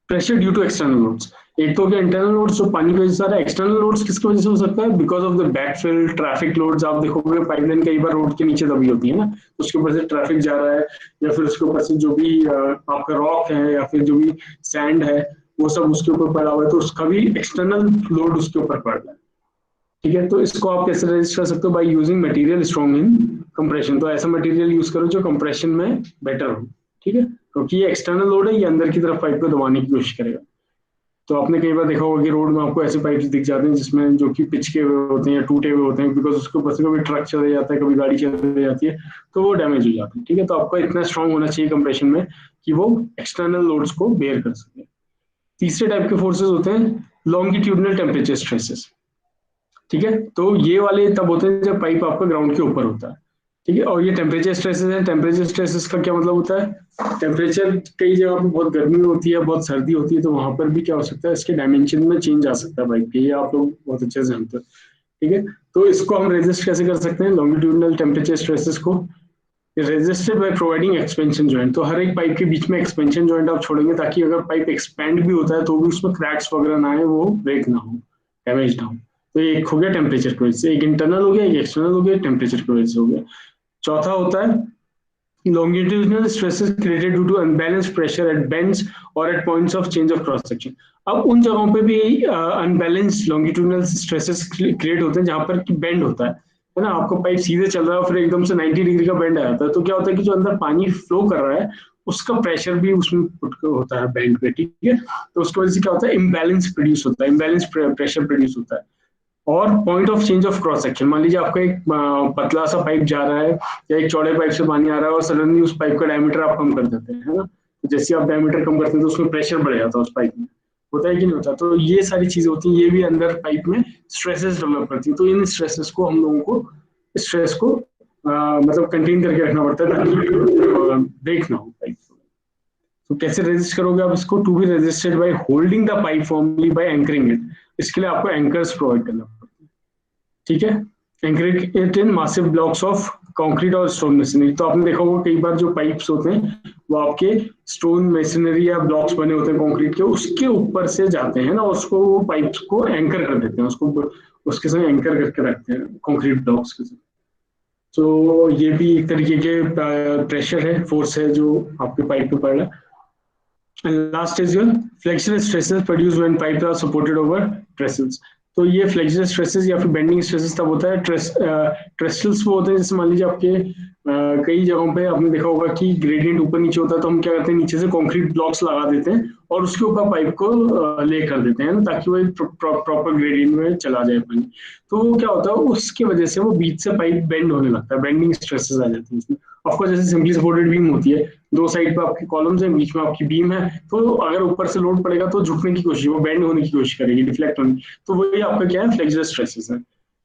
S1: pressure due to external loads. एक तो क्या इंटरनल लोड्स जो पानी की वजह से आ रहा है, एक्सटर्नल लोड्स किसकी वजह से हो सकता है, because of the backfill traffic loads. आप देखोगे पाइपलाइन कई बार रोड के नीचे दबी होती है ना, तो उसके ऊपर से ट्रैफिक जा रहा है, या फिर उसके ऊपर से जो भी आपका रॉक है या फिर जो भी सैंड है वो सब उसके ऊपर पड़ा हुआ है, तो उसका भी एक्सटर्नल लोड उसके ऊपर पड़ रहा है, ठीक है। तो इसको आप कैसे रेजिस्ट कर सकते हो, by using material strong in compression. तो ऐसा मटेरियल यूज करो जो कंप्रेशन में बेटर हो, ठीक है, क्योंकि ये एक्सटर्नल लोड है, ये अंदर की तरफ पाइप को दबाने की कोशिश करेगा। तो आपने कई बार देखा होगा कि रोड में आपको ऐसे पाइप्स दिख जाते हैं जिसमें जो कि पिच के हुए होते हैं या टूटे हुए होते हैं, बिकॉज उसके ऊपर से कभी ट्रक चले जाता है, कभी गाड़ी चले जाती है, तो वो डैमेज हो जाते हैं, ठीक है। तो आपका इतना स्ट्रांग होना चाहिए कंप्रेशन में कि वो एक्सटर्नल लोड्स को बेयर कर सके। तीसरे टाइप के फोर्सेज होते हैं लॉन्गिट्यूडनल टेम्परेचर स्ट्रेसेस, ठीक है, तो ये वाले तब होते हैं जब पाइप आपका ग्राउंड के ऊपर होता है, ठीक है। और ये टेम्परेचर स्ट्रेसेस हैं। टेम्परेचर स्ट्रेसेस का क्या मतलब होता है, टेम्परेचर कई जगह पर बहुत गर्मी होती है, बहुत सर्दी होती है, तो वहां पर भी क्या हो सकता है, इसके डायमेंशन में चेंज आ सकता है पाइप के, ये आप लोग बहुत अच्छे से जानते हो, ठीक है। तो इसको हम रेजिस्ट कैसे कर सकते हैं, लॉन्गिट्यूडनल टेम्परेचर स्ट्रेसेस को resisted by providing expansion joint. तो हर एक पाइप के बीच में एक्सपेंशन जॉइंट आप छोड़ेंगे ताकि अगर पाइप एक्सपेंड भी होता है तो भी उसमें क्रैक्स वगैरह ना आए, वो ब्रेक ना हो, डैमेज ना हो। तो ये एक हो गया टेम्परेचर की वजह से, एक इंटरनल हो गया, एक एक्सटर्नल हो गया, टेम्परेचर की वजह से हो गया। चौथा होता है longitudinal stresses created due to unbalanced pressure at bends or at points of change of cross section। अब उन जगहों पे भी अनबैलेंस्ड longitudinal stresses क्रिएट होते हैं जहां पर कि बेंड होता है ना, आपको पाइप सीधे चल रहा है और फिर एकदम से 90 डिग्री का बेंड आ जाता है, तो क्या होता है कि जो अंदर पानी फ्लो कर रहा है उसका प्रेशर भी उसमें होता है बेंड पे, ठीक है। तो उसकी वजह से क्या होता है, इम्बैलेंस प्रोड्यूस होता है, इम्बैलेंस प्रेशर प्रोड्यूस होता है। और point of change of cross section, मान लीजिए आपका एक पतला सा पाइप जा रहा है या एक चौड़े पाइप से पानी आ रहा है और सडनली उस पाइप का डायमीटर आप कम कर देते हैं, है ना, तो जैसे आप डायमीटर कम करते हैं तो उसमें प्रेशर बढ़ जाता है उस पाइप में, होता है कि नहीं होता। तो ये सारी चीजें होती हैं, ये भी अंदर पाइप में स्ट्रेसेस डेवलप करती है। तो इन स्ट्रेसेस को हम लोगों को स्ट्रेस को मतलब कंटेन करके रखना पड़ता है ताकि ब्रेक ना हो पाइप। तो कैसे रेजिस्ट करोगे आप इसको, to be resisted by holding the pipe formally by anchoring it. इसके लिए आपको एंकर्स प्रोवाइड करना पड़ता है, ठीक है, anchoring it in massive blocks of concrete और स्टोन मशीनरी। तो आपने देखा होगा कई बार जो पाइप्स होते हैं वो आपके स्टोन मशीनरी या ब्लॉक्स बने होते हैं कंक्रीट के, उसके ऊपर से जाते हैं ना, उसको वो पाइप्स को एंकर कर देते हैं, उसको उसके संग एंकर करके रखते हैं कंक्रीट ब्लॉक्स के साथ। तो ये भी एक तरीके के प्रेशर है, फोर्स है जो आपके पाइप पे पड़ रहा है। And last is your flexural stresses produced when pipes are supported over trestles। तो ये फ्लेक्सुरल स्ट्रेसेस या फिर बेंडिंग स्ट्रेसेस तब होता है, ट्रेस्टल्स वो होते हैं जैसे मान लीजिए आपके कई जगहों पे आपने देखा होगा कि ग्रेडियंट ऊपर नीचे होता है, तो हम क्या करते हैं नीचे से कंक्रीट ब्लॉक्स लगा देते हैं और उसके ऊपर पाइप को ले कर देते हैं ना, ताकि वो एक प्रॉपर ग्रेडियंट में चला जाए पानी। तो वो क्या होता है, उसकी वजह से वो बीच से पाइप बेंड होने लगता है, बेंडिंग स्ट्रेसेस आ जाती है इसमें। ऑफकोर्स जैसे सिंपली सपोर्टेड बीम होती है, दो साइड पे आपके कॉलम्स हैं, बीच में आपकी बीम है, तो अगर ऊपर से लोड पड़ेगा तो झुकने की कोशिश, वो बेंड होने की कोशिश करेगी, डिफ्लेक्ट होने की। तो वही आपका क्या है, फ्लेक्सुरल स्ट्रेसेस है,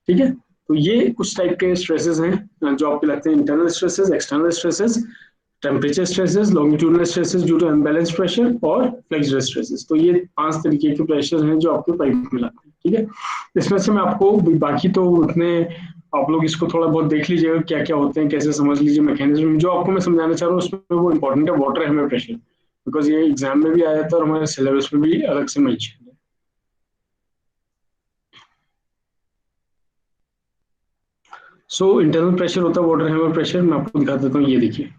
S1: ठीक है। तो ये कुछ टाइप के स्ट्रेसेस हैं जो आपके लगते हैं, internal stresses, external stresses, temperature stresses, longitudinal stresses due to unbalance pressure और फ्लेक्सुरल स्ट्रेसेस। तो ये 5 तरीके के प्रेशर हैं जो आपके पाइप में लगते हैं, ठीक है। इसमें से मैं आपको बाकी तो उतने आप लोग इसको थोड़ा बहुत देख लीजिएगा क्या क्या होते हैं, कैसे समझ लीजिए मैकेनिज्म। जो आपको मैं समझाना चाह रहा हूँ उसमें वो इंपॉर्टेंट है वाटर हैमर प्रेशर, बिकॉज ये एग्जाम में भी आया था और हमारे सिलेबस में भी अलग से मेंशन है। सो इंटरनल प्रेशर होता है वाटर हैमर प्रेशर, मैं आपको दिखा देता हूँ, ये देखिए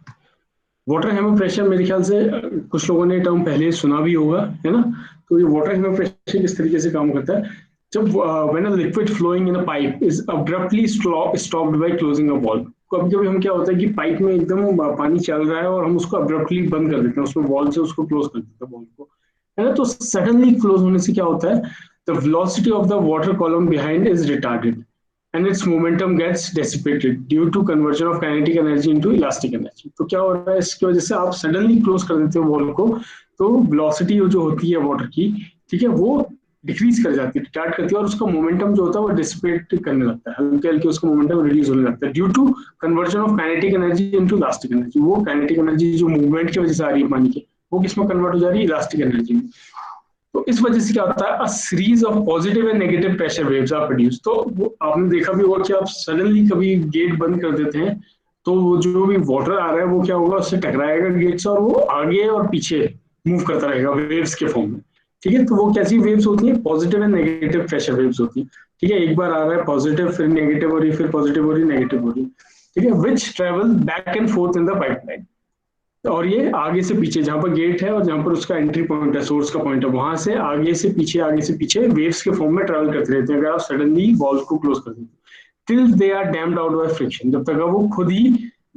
S1: वाटर हैमर प्रेशर। मेरे ख्याल से कुछ लोगों ने टर्म पहले सुना भी होगा, है ना। तो ये वाटर हैमर प्रेशर किस तरीके से काम करता है, जब when a liquid flowing in a pipe is abruptly stopped by closing a valve. कभी कभी हम क्या होता है कि पाइप में एकदम पानी चल रहा है और हम उसको अब्रप्टली बंद कर देते हैं, उसमें वॉल से उसको क्लोज कर देते हैं वॉल्व को, है ना। तो सडनली क्लोज होने से क्या होता है, the velocity of the water column behind is retarded and its momentum gets dissipated due to conversion of kinetic energy into elastic energy। तो क्या हो रहा है, इसकी वजह से आप सडनली क्लोज कर देते हो वॉल को, तो वेलोसिटी जो होती है वाटर की, ठीक है, वो डिक्रीज कर जाती है, रिटार्ड करती है, और उसका मोमेंटम जो होता है वो डिसिपेट करने लगता है, हल्के हल्के उसका मोमेंटम रिड्यूस होने लगता है due to conversion of kinetic energy into elastic energy. वो काइनेटिक एनर्जी जो मूवमेंट की वजह से आ रही है पानी की, वो किसमें कन्वर्ट हो जा रही है, इलास्टिक एनर्जी में। तो इस वजह से क्या होता है, a series of positive and negative pressure waves are produce. तो वो आपने देखा भी होगा कि आप सडनली कभी गेट बंद कर देते हैं, तो वो जो भी वाटर आ रहा है वो क्या होगा, उससे टकराएगा गेट से, और वो आगे और पीछे मूव करता रहेगा वेव्स के फॉर्म में। ठीक है, तो वो कैसी वेव्स होती है, positive and negative pressure waves होती है। ठीक है, एक बार आ रहा है पॉजिटिव, फिर नेगेटिव हो रही है, फिर पॉजिटिव हो रही है, नेगेटिव हो रही है। ठीक है, which travel back and forth in the pipeline. और ये आगे से पीछे, जहां पर गेट है और जहां पर उसका एंट्री पॉइंट है, सोर्स का पॉइंट है, वहां से आगे से पीछे वेव्स के फॉर्म में ट्रेवल करते रहते हैं अगर आप सडनली वॉल्स को क्लोज कर देते, till they are damped out by friction, जब तक वो खुद ही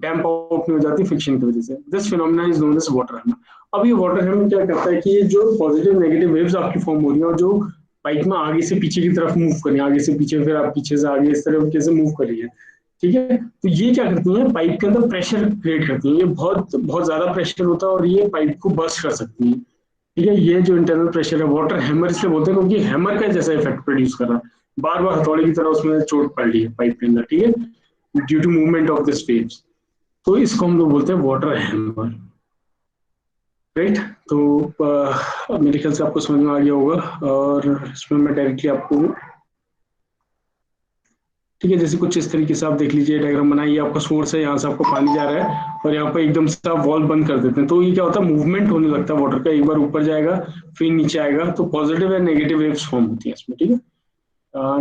S1: डैम्प आउट नहीं हो जाती फ्रिक्शन की वजह से। This phenomena is known as water hammer. अब ये वाटर हैमर क्या करता है कि ये जो पॉजिटिव नेगेटिव वेव्स आपकी फॉर्म हो रही है और जो पाइप में आगे से पीछे की तरफ मूव कर रही है, आगे से पीछे, फिर आप पीछे से आगे, इस तरह से मूव कर रही है। ठीक है, तो ये क्या करती है, पाइप के अंदर प्रेशर क्रिएट करती है, ये बहुत बहुत ज्यादा प्रेशर होता है और ये पाइप को बर्स्ट कर सकती है। ठीक है, ये जो इंटरनल प्रेशर है, वाटर हैमर इसलिए बोलते हैं क्योंकि हैमर का जैसा इफेक्ट प्रोड्यूस कर रहा है, बार बार हथौड़े की तरह उसमें चोट पड़ रही है पाइप के अंदर। ठीक है, due to movement of this waves, तो इसको हम लोग बोलते हैं वाटर हैमर। राइट, तो मेरे ख्याल से आपको समझ में आ गया होगा, और इसमें मैं डायरेक्टली आपको, ठीक है, जैसे कुछ इस तरीके से आप देख लीजिए, डायग्राम बनाइए, आपका सोर्स है, यहाँ से आपको पानी जा रहा है और यहाँ पर एकदम से आप वॉल बंद कर देते हैं, तो ये क्या होता है, मूवमेंट होने लगता है वाटर का, एक बार ऊपर जाएगा फिर नीचे आएगा, तो positive and negative waves form होती है इसमें। ठीक है,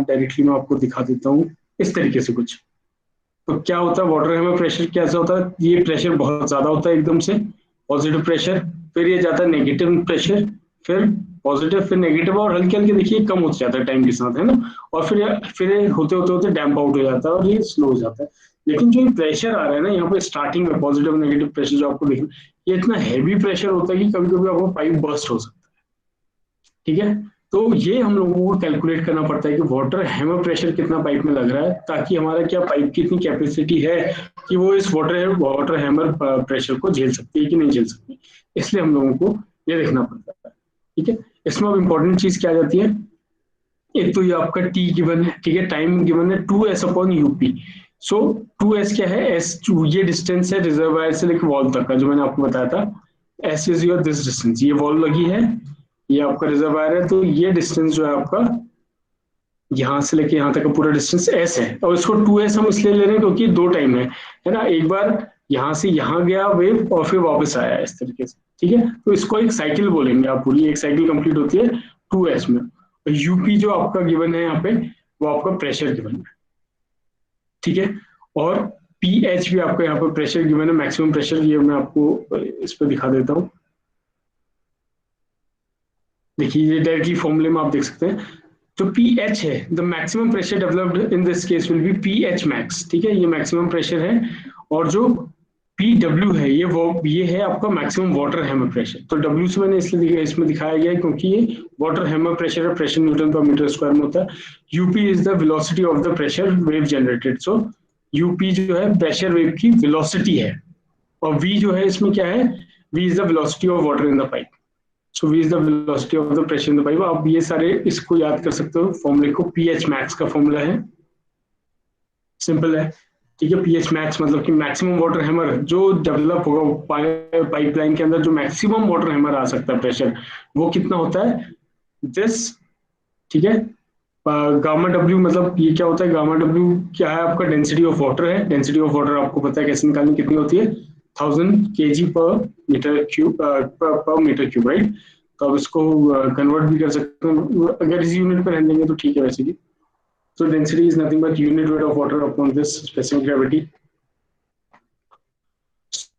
S1: डायरेक्टली मैं आपको दिखा देता हूँ इस तरीके से कुछ। तो क्या होता है, वाटर में प्रेशर कैसा होता है, ये प्रेशर बहुत ज्यादा होता है एकदम से, पॉजिटिव प्रेशर, फिर ये जाता है नेगेटिव प्रेशर, फिर पॉजिटिव, फिर नेगेटिव, और हल्के हल्के देखिए कम होता जाता है टाइम के साथ, है ना, और फिर होते होते होते डैम्प आउट हो जाता है और ये स्लो हो जाता है। लेकिन जो प्रेशर आ रहा है ना यहाँ पे स्टार्टिंग में, पॉजिटिव नेगेटिव प्रेशर जो आपको देखना, ये इतना हैवी प्रेशर होता है कि कभी कभी आपको पाइप बर्स्ट हो सकता है। ठीक है, तो ये हम लोगों को कैलकुलेट करना पड़ता है कि वाटर हैमर प्रेशर कितना पाइप में लग रहा है, ताकि हमारा क्या पाइप की इतनी कैपेसिटी है कि वो इस वाटर हैमर प्रेशर को झेल सकती है कि नहीं झेल सकती, इसलिए हम लोगों को ये देखना पड़ता है। ठीक है, इसमें अब इम्पोर्टेंट चीज क्या आ जाती है, एक तो ये आपका टी गिवन है, ठीक है, टाइम गिवन है 2s अपॉन यूपी। सो 2s क्या है, एस ये डिस्टेंस है रिजर्वायर से लेकर वॉल तक का, जो मैंने आपको बताया था, S is your this distance, ये वॉल लगी है, ये आपका रिजर्वायर है, तो ये डिस्टेंस जो है आपका यहाँ से लेके यहाँ तक का पूरा डिस्टेंस एस है, और इसको 2s हम इसलिए ले रहे हैं क्योंकि दो टाइम है ना, एक बार यहाँ से यहाँ गया वेव और फिर वापस आया इस तरीके से। ठीक है, तो इसको एक साइकिल बोलेंगे आप, पूरी एक साइकिल कंप्लीट होती है 2s में। और यूपी जो आपका गिवन है यहाँ पे, वो आपका प्रेशर गिवन है। ठीक है, और पी एच भी आपका यहाँ पर प्रेशर गिवन है, मैक्सिमम प्रेशर, ये मैं आपको इस पर दिखा देता हूँ। देखिए ये डायरेक्टली फॉर्मूले में आप देख सकते हैं, जो पीएच है, the maximum pressure developed in this case will be pH max. ठीक है, ये मैक्सिमम प्रेशर है, और जो पी डब्ल्यू है, ये है आपका मैक्सिमम वाटर हैमर प्रेशर। तो डब्ल्यू से मैंने इसलिए इसमें दिखाया गया है क्योंकि ये वाटर हैमर प्रेशर है, प्रेशर न्यूटन पर मीटर स्क्वायर में होता है। UP is the velocity of the pressure wave generated. So UP जो है प्रेशर वेव की वेलोसिटी है, और वी जो है इसमें क्या है, V is the velocity of water in the pipe. So V is the velocity of the pressure in the pipe. आप ये सारे इसको याद कर सकते हो फॉर्मूले को, पीएच मैक्स का फॉर्मूला है, सिंपल है। ठीक है, पीएच मैक्स मतलब कि मैक्सिमम वाटर हैमर जो डेवलप होगा पाइपलाइन के अंदर, जो मैक्सिमम वाटर हैमर आ सकता है प्रेशर, वो कितना होता है, दिस। ठीक है, गामा डब्ल्यू मतलब ये क्या होता है, गामा डब्ल्यू क्या है, आपका डेंसिटी ऑफ वाटर है। डेंसिटी ऑफ वाटर आपको पता है कैसे निकालनी, कितनी होती है, 1000 kg पर मीटर क्यूब, पर मीटर क्यूब, राइट। तो अब इसको कन्वर्ट भी कर सकते हैं, अगर इस यूनिट पर रहने देंगे तो ठीक है वैसे भी। So density is nothing but unit weight of water upon this specific gravity.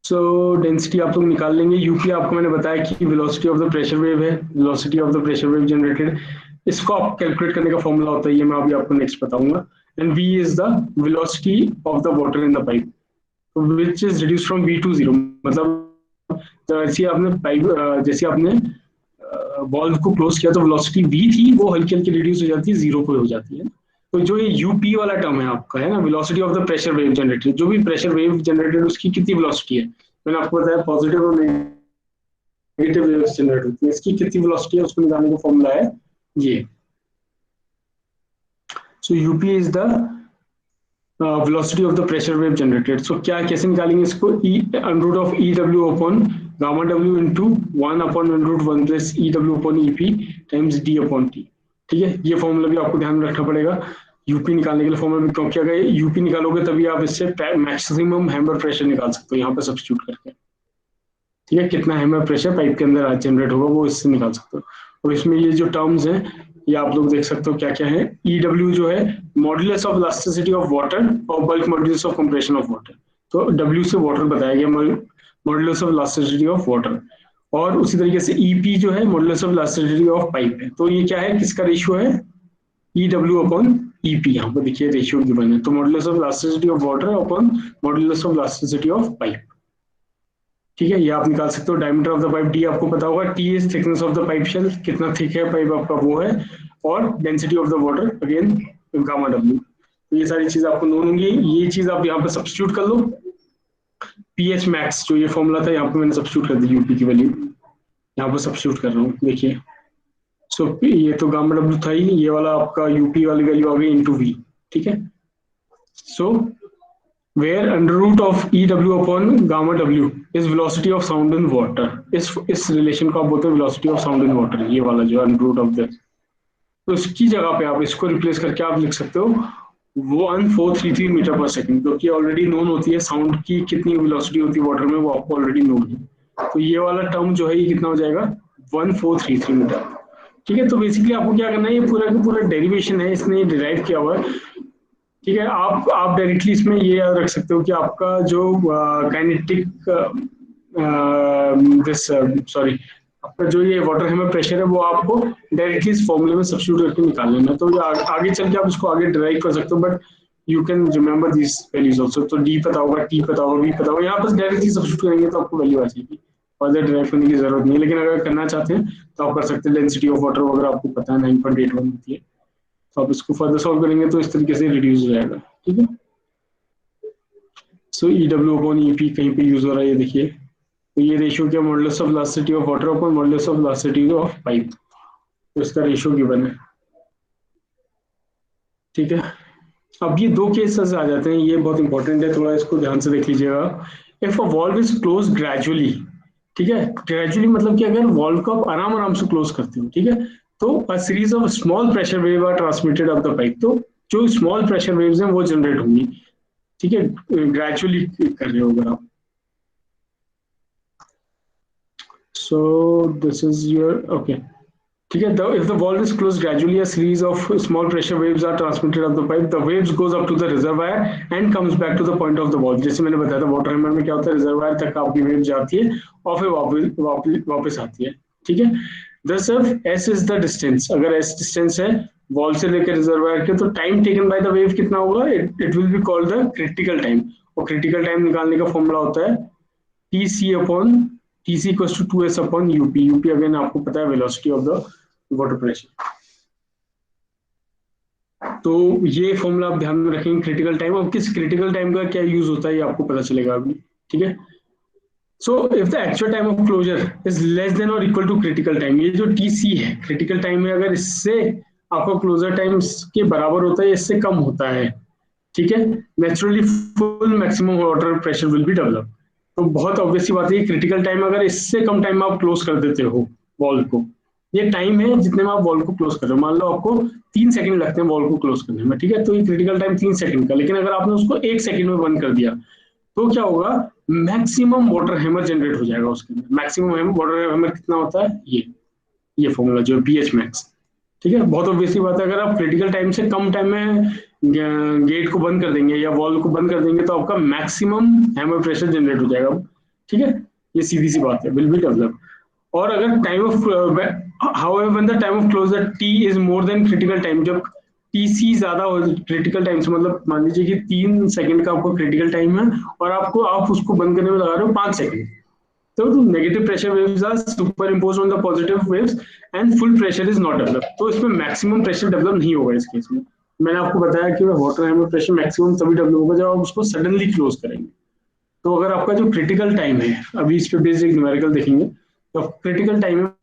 S1: So density आप लोग निकाल लेंगे। यूपी आपको मैंने बताया कि velocity of the pressure wave है, velocity of the pressure wave generated। इसको आप कैलकुलेट करने का फॉर्मूला होता है, ये मैं अभी आपको नेक्स्ट बताऊंगा। And V is the velocity of the water in the pipe, which is reduced from V to 0। मतलब जैसे आपने वॉल्व को क्लोज किया तो वेलोसिटी v थी वो हल्की हल्की रिड्यूस हो जाती है, जीरो पे हो जाती है। तो जो ये यूपी वाला टर्म है आपका है ना, velocity of the pressure wave generated, जो भी प्रेशर वेव जनरेटेड उसकी कितनी वेलोसिटी है, मैंने आपको बताया पॉजिटिव और नेगेटिव वेव्स जनरेट होती है, इसकी कितनी वेलोसिटी है उसको निकालने का फॉर्मूला है ये। So UP is the velocity of the pressure wave generated. So क्या कैसे निकालेंगे इसको, e under root of EW upon gamma W into 1 upon under root 1 plus EW upon EP times D upon T। ठीक है, ये formula भी आपको ध्यान रखना पड़ेगा यूपी निकालने के लिए फॉर्मूला भी, क्योंकि अगर यूपी निकालोगे तभी आप इससे मैक्सिमम हैमर प्रेशर निकाल सकते हो यहाँ पे सब्स्टिट्यूट करके। ठीक है, कितना हैमर प्रेशर पाइप के अंदर आज जनरेट होगा वो इससे निकाल सकते हो। और इसमें ये जो टर्म्स हैं ये आप लोग देख सकते हो क्या क्या है। EW जो है modulus of elasticity of water और bulk modulus of compression of water. तो W से वाटर बताया गया, modulus of elasticity of water. और उसी तरीके से EP जो है modulus of elasticity of pipe है। तो ये क्या है, किसका रेशियो है, EW अपॉन EP। यहाँ पर देखिए रेशियो गिवन है, तो modulus of elasticity of water upon modulus of elasticity of pipe. ठीक है, ये आप निकाल सकते हो। Diameter of the pipe D आपको पता होगा, T is thickness of the pipe shell, कितना थिक है पाइप आपका वो है, और density of the water again gamma W। तो ये सारी चीज आपको नोन होंगी, ये चीज आप यहाँ पे सब्स्टिट्यूट कर लो। pH मैक्स जो ये फॉर्मूला था यहाँ पे मैंने सब्स्टिट्यूट कर दी, यूपी की वैल्यू यहाँ पे सब्स्टिट्यूट कर रहा हूँ, देखिए। सो ये तो गामा W था ही, ये वाला आपका यूपी वाली वैल्यू आ गई इंटू V। ठीक है, सो where under root of EW upon gamma W is velocity of sound in water। इस रिलेशन को आप बोलते हैं velocity of sound in water, ये वाला जो under root of this। तो इसकी जगह पे आप इसको रिप्लेस करके आप लिख सकते हो 1433 मीटर पर सेकंड, क्योंकि ऑलरेडी नोन होती है साउंड की कितनी वेलोसिटी होती है वाटर में, वो आपको ऑलरेडी नोन है। तो ये वाला टर्म जो है ये कितना हो जाएगा 1433 मीटर। ठीक है, तो बेसिकली आपको क्या करना है, ये पूरा का पूरा डेरिवेशन है, इसने डिराइव किया हुआ है। ठीक है, आप डायरेक्टली इसमें ये याद रख सकते हो कि आपका जो काइनेटिक आपका जो ये वाटर हैमर प्रेशर है वो आपको डायरेक्टली इस फॉर्मूले में सब्स्टिट्यूट करके निकाल लेना। तो ये आगे चल के आप इसको आगे डिराइव कर सकते हो, but you can remember this values also. तो D पता होगा, T पता होगा, V पता होगा, यहाँ पर डायरेक्टली सब्स्टिट्यूट करेंगे तो आपको वैल्यू आ जाएगी, और डिराइव करने की जरूरत नहीं है। लेकिन अगर करना चाहते हैं तो आप कर सकते हैं। डेंसिटी ऑफ वाटर वगैरह आपको पता है 9.81 होती है, तो आप इसको फर्दर सॉल्व करेंगे तो इस तरीके से रिड्यूस हो जाएगा। ठीक है, सो EW अपॉन EP कहीं पे यूज हो रहा है, ये देखिए। तो ये रेशियो क्या, modulus of elasticity of water upon modulus of elasticity of pipe, तो इसका रेशियो गिवन है। ठीक है, अब ये दो केसेस आ जाते हैं, ये बहुत इंपॉर्टेंट है, थोड़ा इसको ध्यान से देख लीजिएगा। If a valve is close gradually, ठीक है, ग्रेजुअली मतलब कि अगर वॉल्व को आप आराम आराम से क्लोज करते हो, ठीक है, तो a series of small pressure wave are transmitted of the pipe. तो जो स्मॉल प्रेशर वेव्स हैं वो जनरेट होंगी। ठीक है, ग्रेजुअली कर रहे हो अगर आप। सो दिस इज योर ओके। ठीक है, if the valve is closed gradually, a series of small pressure waves are transmitted up the pipe. The waves goes up to the reservoir and comes back to the point of the valve। जैसे मैंने बताया था water hammer में क्या होता है, reservoir तक आपकी वेव जाती है और फिर वापस आती है। ठीक है, thus if S is the distance, अगर S distance है वॉल्व से लेकर रिजर्वायर के, तो time taken by the wave कितना होगा, it will be called the critical time. और क्रिटिकल टाइम निकालने का फॉर्मूला होता है TC upon TC equals to 2S upon UP। UP again आपको पता है velocity of the water pressure. तो ये फॉर्मूला आप ध्यान में रखेंगे क्रिटिकल टाइम। अब किस क्रिटिकल टाइम का क्या यूज होता है ये आपको पता चलेगा अभी। ठीक है, so if the actual time of closure is less than और इक्वल टू क्रिटिकल टाइम, ये जो TC है क्रिटिकल टाइम है, अगर इससे आपका क्लोजर टाइम के बराबर होता है, इससे कम होता है, ठीक है, naturally full maximum water pressure will be develop. तो बहुत ऑब्वियस सी बात है, क्रिटिकल टाइम अगर इससे कम टाइम में आप क्लोज कर देते हो वॉल्व को, ये टाइम है जितने में आप वॉल्व को क्लोज कर रहे हो। मान लो आपको 3 सेकंड लगते हैं वॉल्व को क्लोज करने में, ठीक है, तो ये क्रिटिकल टाइम 3 सेकंड का। लेकिन अगर आपने उसको 1 सेकंड में बंद कर दिया तो क्या होगा, मैक्सिमम वाटर हैमर जनरेट हो जाएगा उसके अंदर। मैक्सिमम वाटर हैमर कितना होता है, ये फॉर्मूला जो है pH मैक्स। ठीक है, बहुत ऑब्वियसली बात है, अगर आप क्रिटिकल टाइम से कम टाइम में गेट को बंद कर देंगे या वॉल्व को बंद कर देंगे तो आपका मैक्सिमम हैमर प्रेशर जनरेट हो जाएगा। ठीक है, ये सीधी सी बात है, विल बी डेवलप। और अगर time of however when the time of closure T is more than critical time, जब TC ज्यादा हो क्रिटिकल टाइम से, मतलब मान लीजिए कि 3 सेकंड का आपको क्रिटिकल टाइम है और आप उसको बंद करने में लगा रहे हो 5 second, So the negative pressure waves are superimposed on the positive waves and full pressure is not developed. तो इसमें maximum pressure develop नहीं होगा इस केस में. मैंने आपको बताया कि वाटर हैमर प्रेशर मैक्सिमम तभी डेवलप होगा जब आप उसको सडनली क्लोज करेंगे. तो अगर आपका जो क्रिटिकल टाइम है, अभी इस पे बेसिक न्यूमेरिकल देखेंगे, तो क्रिटिकल टाइम है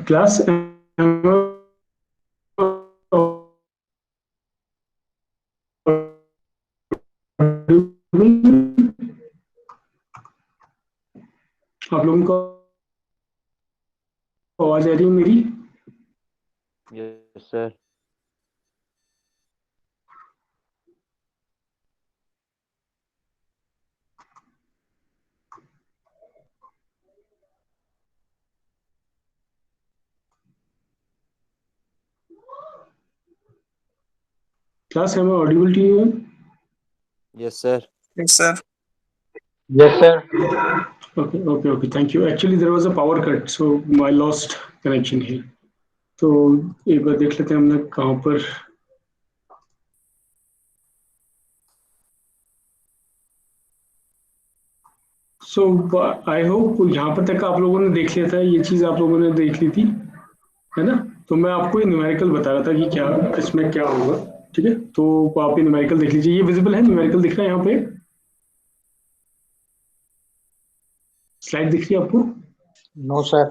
S1: क्लास आप लोगों को आवाज आ रही है मेरी?
S3: Yes, sir.
S1: Class, am I audible to you?
S3: Yes, sir.
S2: Yes, sir.
S3: Yes, sir.
S1: Okay. Thank you. Actually, there was a power cut, so I lost connection here. तो एक बार देख लेते हैं हमने कहाँ पर. सो आई होप यहाँ पर तक आप लोगों ने देख लिया था, ये चीज आप लोगों ने देख ली थी, है ना? तो मैं आपको ये न्यूमेरिकल बता रहा था कि क्या इसमें क्या होगा. ठीक है, तो आप ये न्यूमेरिकल देख लीजिए. ये विजिबल है, न्यूमेरिकल दिख रहा है यहाँ पे? स्लाइड दिख रही है आपको?
S3: No, sir.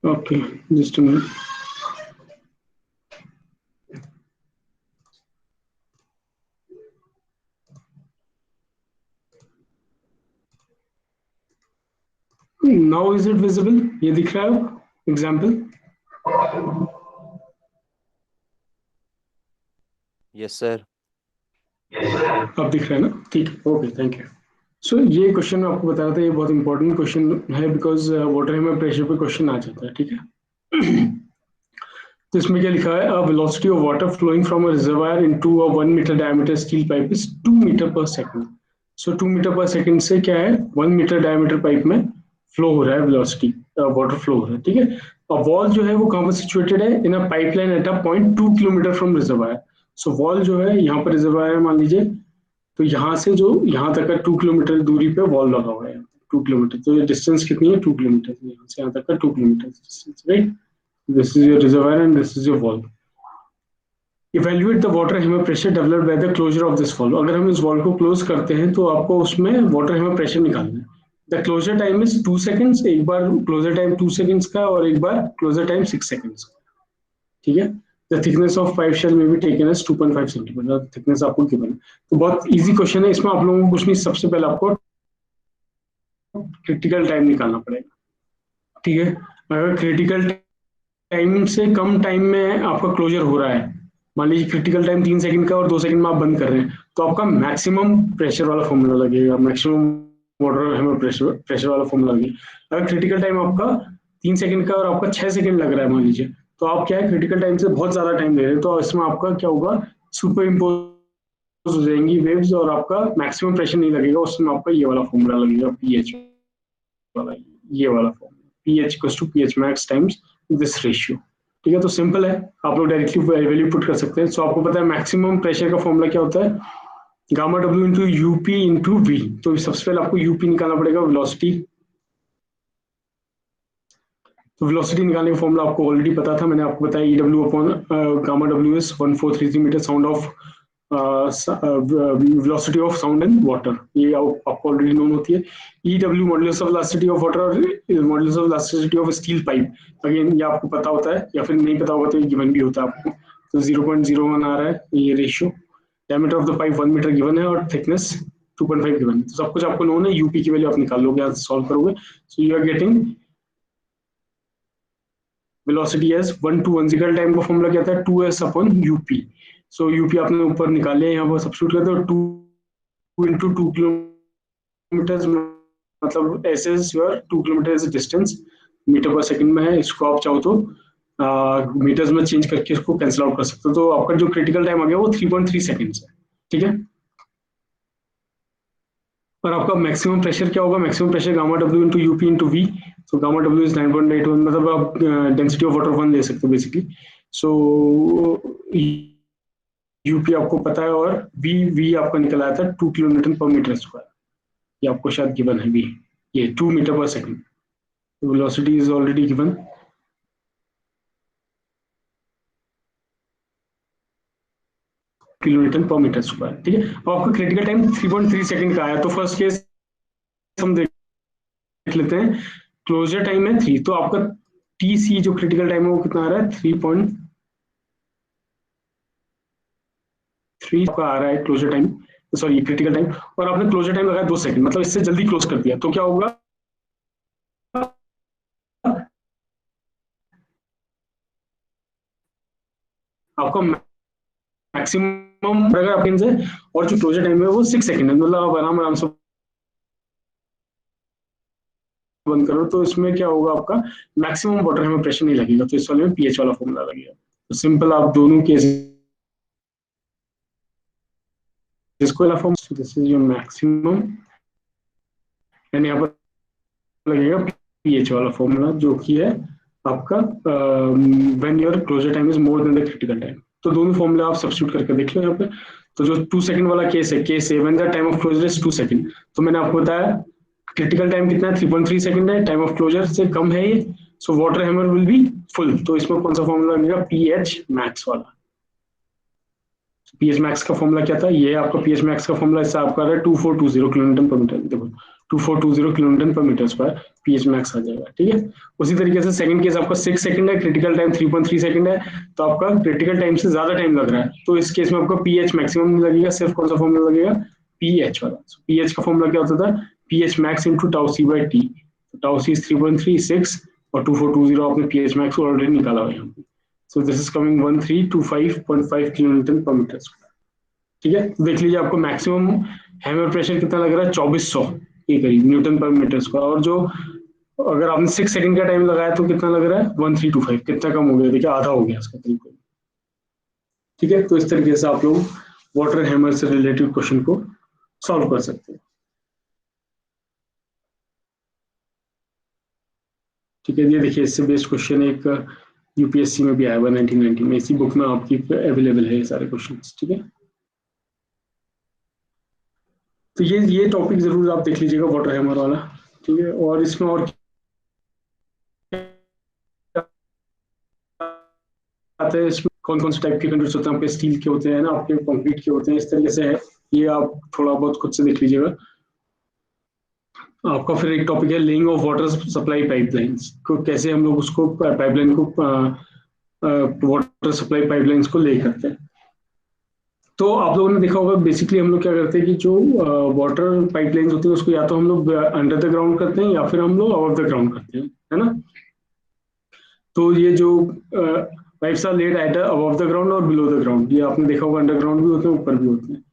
S1: Okay, just a minute. Now is it visible? ये दिख रहा है एग्जाम्पल?
S3: Yes, sir.
S1: अब दिख रहा है ना? ठीक है, ओके, थैंक यू। सो ये क्वेश्चन मैं आपको बता रहा था, ये बहुत इंपॉर्टेंट क्वेश्चन है बिकॉज वाटर में प्रेशर पे क्वेश्चन आ जाता है, ठीक है। तो इसमें क्या लिखा है, a velocity of water flowing from a reservoir into a 1 metre diameter steel pipe is 2 metre पर सेकंड। सो 2 मीटर पर सेकंड से क्या है, 1 मीटर डायमीटर पाइप में फ्लो हो रहा है वेलोसिटी, वाटर फ्लो हो रहा है, ठीक है। और वॉल जो है वो कहाँ पर सिचुएटेड है, in a pipeline at a point 2 kilometre from reservoir. So valve जो है यहाँ पर रिजर्वायर मान लीजिए, तो यहाँ से जो यहाँ तक का 2 किलोमीटर दूरी पे वॉल लगा हुआ है, 2 किलोमीटर। तो ये डिस्टेंस कितनी है, 2 किलोमीटर, यहाँ से यहाँ तक का 2 kilometre distance, right. This is your reservoir and this is your wall. Evaluate the water hammer pressure developed by the closure of this wall. अगर हम इस वॉल को क्लोज करते हैं तो आपको उसमें वाटर हेमर प्रेशर निकालना है। The closure time is 2 seconds, एक बार क्लोजर टाइम 2 सेकंड्स का और एक बार क्लोजर टाइम 6 सेकंड्स का, ठीक है। The thickness of pipe shell में भी टेकन एज 2.5 सेंटीमीटर, थिकनेस आपको गिवन है। तो बहुत इजी क्वेश्चन है, इसमें आप लोगों को कुछ नहीं, सबसे पहले आपको क्रिटिकल टाइम निकालना पड़ेगा, ठीक है। अगर क्रिटिकल टाइम से कम टाइम में आपका क्लोजर हो रहा है, मान लीजिए क्रिटिकल टाइम 3 सेकंड का और 2 सेकंड में आप बंद कर रहे हैं, तो आपका मैक्सिमम प्रेशर वाला फॉर्मूला लगेगा, maximum water hammer pressure pressure वाला फॉर्मूला लगेगा। अगर क्रिटिकल टाइम आपका 3 सेकंड का और आपका 6 सेकंड लग रहा है मान लीजिए, तो आप क्या है, क्रिटिकल टाइम से बहुत ज्यादा टाइम ले रहे हैं, तो इसमें आपका क्या होगा, सुपर इम्पोज हो जाएंगी वेव्स और आपका मैक्सिमम प्रेशर नहीं लगेगा, उसमें आपका ये वाला फॉर्मूला लगेगा, पीएच वाला, ये वाला formula, pH equals to pH max times this ratio, ठीक है। तो सिंपल है, आप लोग डायरेक्टली वैल्यू पुट कर सकते हैं। सो आपको पता है मैक्सिमम प्रेशर का फॉर्मूला क्या होता है, gamma W into UP into V. तो सबसे पहले आपको यूपी निकालना पड़ेगा, वेलोसिटी। तो वेलोसिटी निकालने का फॉर्मूला आपको ऑलरेडी पता था, मैंने आपको बताया, E W upon gamma W is 1433 metre sound of velocity of sound in water, ये आपको ऑलरेडी नोन होती है। E W modulus of velocity of water और modulus of velocity of steel pipe, again ये आपको पता होता है, या फिर नहीं पता होगा तो ये गिवन भी होता है आपको। तो 0.01 आ रहा है ये ratio, diameter of the pipe 1 metre given है और थिकनेस 2.5 गिवन है। तो सब कुछ आपको नोन है, यूपी की वैल्यू आप निकाल लोगे, यहाँ सॉल्व करोगे। So you are getting velocity as 1 to 1 equal time का फॉर्मूला क्या था, 2s अपॉन यूपी। सो यूपी आपने ऊपर निकाले, यहाँ पर सब्स्टिट्यूट कर दो, 2 into 2 किलोमीटर, मतलब S is your 2 kilometre is distance, metre पर सेकंड में है, इसको आप चाहो तो मीटर्स में चेंज करके इसको कैंसिल आउट कर सकते हो। तो आपका जो क्रिटिकल टाइम आ गया वो 3.3 सेकंड्स है, ठीक है। और आपका मैक्सिमम प्रेशर क्या होगा, maximum pressure gamma W into UP into V. So gamma W is 9.81, मतलब आप डेंसिटी ऑफ वाटर 1 ले सकते हो बेसिकली। सो यूपी आपको पता है और वी वी आपका निकल आया था 2 किलोमीटर पर मीटर स्क्वायर, ये आपको शायद गिवन है भी, ये 2 मीटर पर second. Velocity is already given, kilometre पर मीटर स्क्वायर, ठीक है। अब आपका क्रिटिकल टाइम 3.3 सेकंड का आया, तो फर्स्ट केस हम देख लेते हैं। क्लोजर टाइम है 3, तो आपका टी सी जो क्रिटिकल टाइम है वो कितना आ रहा है, 3.3 का आ रहा है closure time, sorry critical time. और आपने क्लोजर टाइम लगाया 2 सेकंड, मतलब इससे जल्दी क्लोज कर दिया, तो क्या होगा, आपका मैक्सिमम अगर आप इनसे, और जो क्लोजर टाइम है वो 6 सेकंड है, मतलब आप आराम आराम से बंद करो, तो इसमें क्या होगा, आपका मैक्सिमम वाटर हमें प्रेशर नहीं लगेगा, तो इस वाले में पीएच वाला फॉर्मूला लगेगा। तो सिंपल, आप दोनों केस इसको वाला form, this is your maximum, and यहाँ पर लगेगा पीएच वाला फॉर्मूला जो कि है आपका when your closure time is more than the critical time. तो दोनों फॉर्मूला आप सब्स्टिट्यूट करके देख लो यहाँ पे। तो जो 2 सेकंड वाला केस है, case A when the time of closure is 2 second, तो मैंने आपको बताया क्रिटिकल टाइम कितना है, 3.3 सेकंड है, टाइम ऑफ क्लोजर से कम है ये, so water hammer will be full. तो इसमें कौन सा फॉर्मूला लगेगा, पीएच मैक्स वाला। पीएच मैक्स का फॉर्मूला क्या था, ये आपका पीएच मैक्स का फॉर्मूला, इससे आपका आ रहा है 2420 किलोमीटर पर मीटर। देखो 2420 किलोन्यूटन पर मीटर स्क्वायर पीएच मैक्स आ जाएगा। ठीक है, उसी तरीके से सेकंड केस आपका 6 सेकंड है, क्रिटिकल टाइम 3.3 सेकंड है, तो आपका क्रिटिकल टाइम से ज्यादा टाइम लग रहा है, तो इस केस में आपका पीएच मैक्सिमम लगेगा, सिर्फ कौन सा फॉर्मूला लगेगा, पीएच वाला। पीएच का फॉर्मूला क्या होता था, PH max into tau C by T, tau C 3.36 और 2420 आपने पीएच मैक्स ऑलरेडी निकाला हुआ है। So this is coming 1325.5 kilonewton पर मीटर स्क्वायर। ठीक है, तो देख लीजिए आपको मैक्सिमम हैमर प्रेशर कितना लग रहा है, 2400 के करीब न्यूटन पर मीटर स्क्वायर, और जो अगर आपने 6 सेकंड का टाइम लगाया तो कितना लग रहा है, 1325, कितना कम हो गया, देखिए आधा हो गया इसका करीब। ठीक है, तो इस तरीके से आप लोग वाटर हैमर से रिलेटेड क्वेश्चन को सॉल्व कर सकते हैं। ठीक है, ये देखिए इससे बेस्ड क्वेश्चन एक यूपीएससी में भी आया हुआ 1990 में, इसी बुक में आपकी अवेलेबल है ये सारे क्वेश्चन। ठीक है, तो ये टॉपिक जरूर आप देख लीजिएगा वाटर हैमर वाला। ठीक है, और इसमें और आते हैं, इसमें कौन कौन से टाइप के कंडक्टर्स होते हैं, आपके स्टील के होते हैं ना, आपके कंक्रीट के होते हैं, इस तरीके से है, ये आप थोड़ा बहुत खुद से देख लीजिएगा। आपका फिर एक टॉपिक है laying of water supply pipelines को, कैसे हम लोग उसको पाइपलाइन को वाटर सप्लाई पाइपलाइंस को ले करते हैं। तो आप लोगों ने देखा होगा बेसिकली हम लोग क्या करते हैं कि जो वाटर पाइपलाइंस होती है उसको या तो हम लोग अंडर द ग्राउंड करते हैं या फिर हम लोग अबव द ग्राउंड करते हैं, है ना। तो ये जो pipes are laid at above the ground और बिलो द ग्राउंड, ये आपने देखा होगा अंडरग्राउंड भी होते हैं ऊपर भी होते हैं।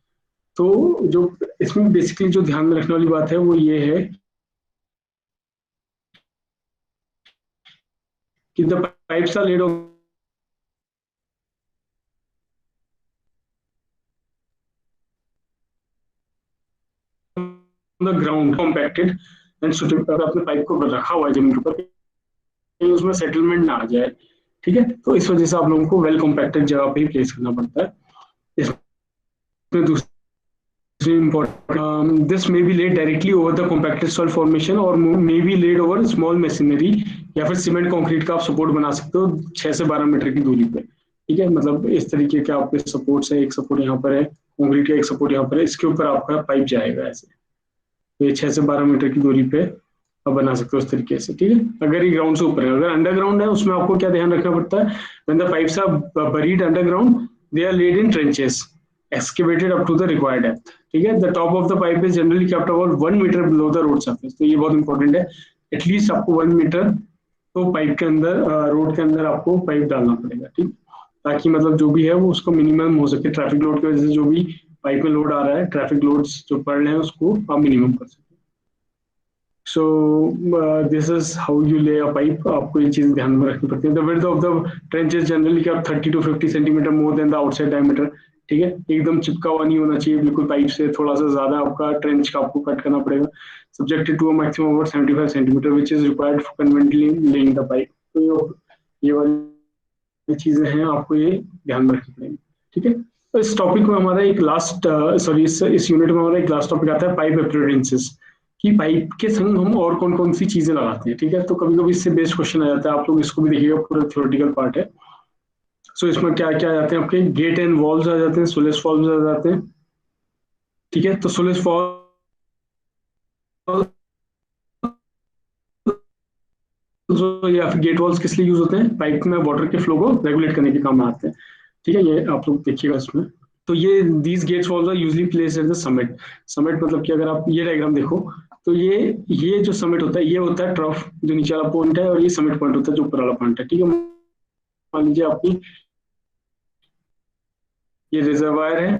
S1: तो जो इसमें बेसिकली जो ध्यान में रखने वाली बात है वो ये है कि the pipes are laid on the ground compacted and suitable, अपने पाइप को रखा हुआ है जमीन के ऊपर, उसमें सेटलमेंट ना आ जाए। ठीक है, तो इस वजह से आप लोगों को वेल कॉम्पैक्टेड जगह पे ही प्लेस करना पड़ता है। इसमें दूसरी important, this may be laid directly over the compacted soil formation or may be laid over small machinery, या फिर सीमेंट कंक्रीट का आप सपोर्ट बना सकते हो 6 से 12 मीटर की दूरी पे। ठीक है, मतलब इस तरीके के आपके सपोर्ट्स है, एक सपोर्ट यहाँ पर है कंक्रीट का, एक सपोर्ट यहाँ पर है, इसके ऊपर आपका पाइप जाएगा ऐसे, तो ये 6 से 12 मीटर की दूरी पे आप बना सकते हो इस तरीके से। ठीक है, अगर ये ग्राउंड से ऊपर है, अगर अंडरग्राउंड है उसमें आपको क्या ध्यान रखना पड़ता है, when the pipes are buried underground they are laid in trenches excavated up to the required depth। ठीक है, the top of the pipe is generally kept about 1 meter below the road surface, तो ये बहुत important है, at least आपको 1 metre तो pipe के अंदर रोड के अंदर आपको पाइप डालना पड़ेगा। ठीक, ताकि मतलब जो भी है वो उसको मिनिमम हो सके, ट्रैफिक लोड की वजह से जो भी पाइप में लोड आ रहा है, ट्रैफिक लोड्स जो पड़ रहे हैं उसको आप मिनिमम कर सकें। So this is how you lay a pipe, आपको ये चीज ध्यान में रखनी पड़ती है। The width of the trench is generally kept 30 to 50 centimetre more than the outside diameter। ठीक है, एकदम चिपका हुआ नहीं होना चाहिए बिल्कुल पाइप से, थोड़ा सा ज्यादा आपका ट्रेंच का आपको कट करना पड़ेगा। Subjected to a maximum of 75 centimetre which is required for conveniently laying the pipe। तो ये वाली चीजें हैं, आपको ये ध्यान में रखनी पड़ेगी। ठीक है, तो इस टॉपिक में हमारा एक लास्ट सॉरी इस यूनिट में हमारा एक लास्ट टॉपिक आता है पाइप एप्रिडेंसेस, कि पाइप के संग हम और कौन कौन सी चीजें लगाते हैं। ठीक है, तो कभी कभी इससे बेस्ड क्वेश्चन आ जाता है, आप लोग इसको भी देखिएगा, पूरा थ्योरेटिकल पार्ट है। सो इसमें क्या क्या आ जाते हैं, आपके गेट एंड वॉल्व्स आ जाते हैं, सुलेस वॉल्व्स आ जाते हैं। ठीक है, तो सुलेस वॉल्व या फिर गेट वॉल्व्स किस लिए यूज होते हैं, पाइप में वाटर के फ्लो को रेगुलेट करने के काम में आते हैं। ठीक है, ये आप लोग देखिएगा इसमें। तो ये these gates valves are usually placed at the summit. Summit मतलब कि अगर आप ये डायग्राम देखो तो ये जो समिट होता है ये होता है ट्रफ, जो नीचे वाला पॉइंट है, और ये समिट पॉइंट होता है जो ऊपर वाला पॉइंट है। ठीक है, मान लीजिए आपकी ये रिजर्वायर है,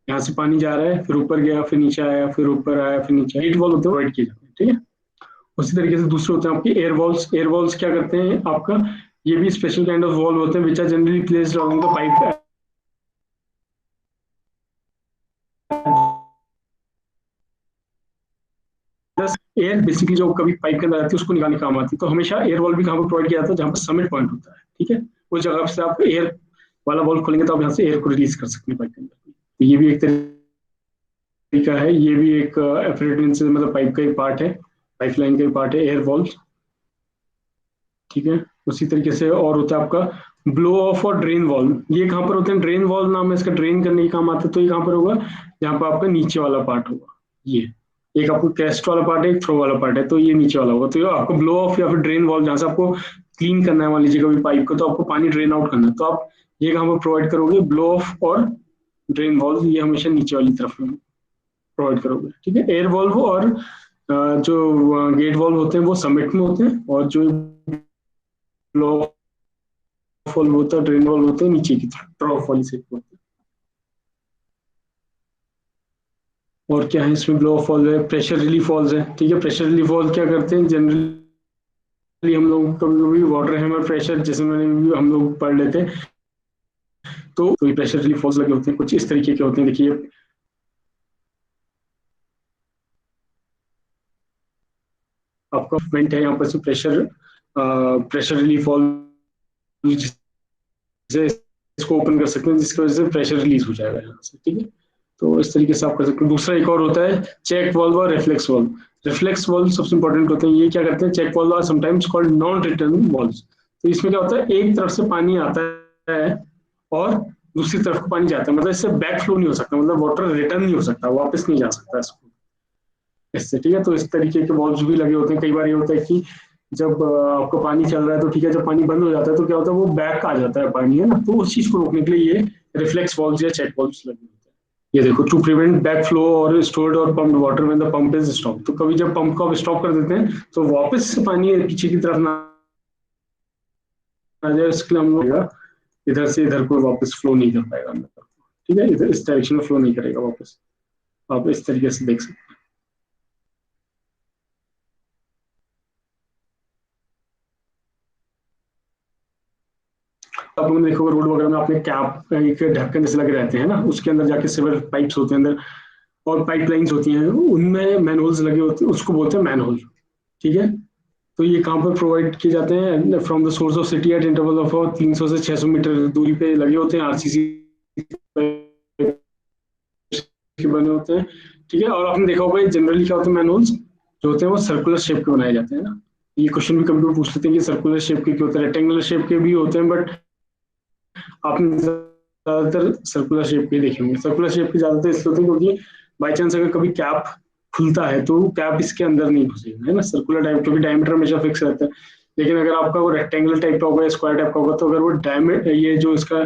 S1: यहाँ से पानी जा रहा है, फिर ऊपर गया, फिर नीचे आया, फिर ऊपर आया, फिर नीचे आया, 8 वॉल्व होते हैं, प्रोवाइड किए जाते हैं। ठीक है, उसी तरीके से दूसरे होते हैं आपके एयर वॉल्व्स। एयर वॉल्व्स क्या करते हैं आपका, ये भी स्पेशल काइंड ऑफ वॉल्व होते हैं which are generally placed along the pipe. Air basically जो कभी पाइप के अंदर आती है उसको निकालने काम आती है, तो हमेशा एयर वॉल्व भी कहाँ पर प्रोवाइड किया जाता है, जहाँ पर समिट पॉइंट होता है। ठीक है, उस जगह से आप एयर वाला वॉल्व खोलेंगे तो आप यहाँ से एयर को रिलीज कर सकते हैं पाइप के अंदर। तो ये भी एक तरीका है, ये भी एक एफिडेंस मतलब पाइप का एक पार्ट है, पाइपलाइन का एक पार्ट है एयर वॉल्व। ठीक है, उसी तरीके से और होता है आपका ब्लो ऑफ और ड्रेन वॉल्व, ये कहाँ पर होते हैं? ड्रेन वॉल्व नाम है इसका, ड्रेन करने के काम आता है। तो ये कहाँ पर होगा? जहाँ पर आपका नीचे वाला पार्ट होगा। ये एक आपको कैस्ट वाला पार्ट है, एक थ्रो वाला पार्ट है, तो ये नीचे वाला होगा। तो ये आपको ब्लो ऑफ या फिर ड्रेन वॉल्व, जहाँ से आपको क्लीन करना है मान लीजिए कभी पाइप को, तो आपको पानी ड्रेन आउट करना है, तो आप ये कहाँ पर प्रोवाइड करोगे? ब्लो ऑफ और ड्रेन वॉल्व ये हमेशा नीचे वाली तरफ में प्रोवाइड करोगे। ठीक है। एयर वॉल्व और जो गेट वॉल्व होते हैं वो समिट में होते हैं, और जो ब्लो ऑफ वॉल्व होता है, ड्रेन वॉल्व होते हैं नीचे की तरफ ट्रॉफ वाली साइड पर होते हैं। और क्या है इसमें? ब्लो ऑफ वॉल्व है, प्रेशर रिलीफ वॉल्व है। ठीक है। प्रेशर रिलीफ वॉल्व क्या करते हैं? जनरली हम लोग कभी कभी वाटर हैमर प्रेशर, जैसे मैंने हम लोग पढ़ लेते हैं, तो ये प्रेशर रिलीफ वॉल्व लगे होते हैं, कुछ इस तरीके के होते हैं। देखिए आपका वेंट है यहाँ पर से प्रेशर रिलीफ वॉल्व, से इसको ओपन कर सकते हैं, जिसकी वजह से प्रेशर रिलीज हो जाएगा यहाँ से। ठीक है। तो इस तरीके से आप कर सकते हैं। दूसरा एक और होता है चेक वॉल्व और रिफ्लेक्स वॉल्व। रिफ्लेक्स वॉल्व सबसे इंपॉर्टेंट होते हैं। ये क्या करते हैं? Check valve are sometimes called non return valves. तो इसमें क्या होता है? एक तरफ से पानी आता है और दूसरी तरफ को पानी जाता है, मतलब इससे बैक फ्लो नहीं हो सकता, मतलब वाटर रिटर्न नहीं हो सकता, वापस नहीं जा सकता इसको इससे। ठीक है। तो इस तरीके के वॉल्व्स भी लगे होते हैं। कई बार ये होता है कि जब आपका पानी चल रहा है तो ठीक है, जब पानी बंद हो जाता है तो क्या होता है? वो बैक आ जाता है पानी, है ना, तो उस चीज को रोकने के लिए ये रिफ्लेक्स वॉल्व्स या चेक वॉल्व्स लगे होते हैं। ये देखो, टू प्रिवेंट बैक फ्लो और स्टोर्ड और pumped water when the pump is stop. तो कभी जब पंप को आप स्टॉप कर देते हैं तो वापस से पानी पीछे की तरफ ना आ जाए, इसके लिए हम लोग इधर से इधर को वापस फ्लो नहीं कर पाएगा अंदर। ठीक है। इधर इस डायरेक्शन में फ्लो नहीं करेगा वापस। आप इस तरीके से देख सकते हैं। आप लोगों ने देखा होगा रोड वगैरह में आपने कैप एक ढक्कन जैसे लगे रहते हैं ना, उसके अंदर जाके सिवर पाइप्स होते हैं अंदर, और पाइपलाइंस होती हैं, उनमें मैनहोल्स लगे होते हैं, उसको बोलते हैं मैनहोल। ठीक है। तो ये कहाँ पर प्रोवाइड किए जाते हैं? From the source of city eight interval of 300 से 600 मीटर दूरी पे लगे होते हैं, आरसीसी के बने होते हैं। ठीक है। और आपने देखा होगा जनरली क्या होते हैं? मैनहोल्स जो होते हैं वो सर्कुलर शेप के बनाए जाते हैं ना। ये क्वेश्चन भी कभी कभी पूछ लेते हैं कि सर्कुलर शेप के क्यों होते हैं, रेक्टेंगुलर शेप के भी होते हैं, बट आपने ज्यादातर सर्कुलर शेप के देखे होंगे। सर्कुलर शेप के ज्यादातर इसलिए होते हैं क्योंकि बाई चांस अगर कभी कैप खुलता है तो कैप इसके अंदर नहीं घुसेगा, है ना, सर्कुलर टाइप, क्योंकि डायमीटर हमेशा फिक्स रहता है। लेकिन अगर आपका वो रेक्टेंगुलर टाइप का होगा, स्क्वायर टाइप का होगा, तो अगर वो डायमीटर, ये जो इसका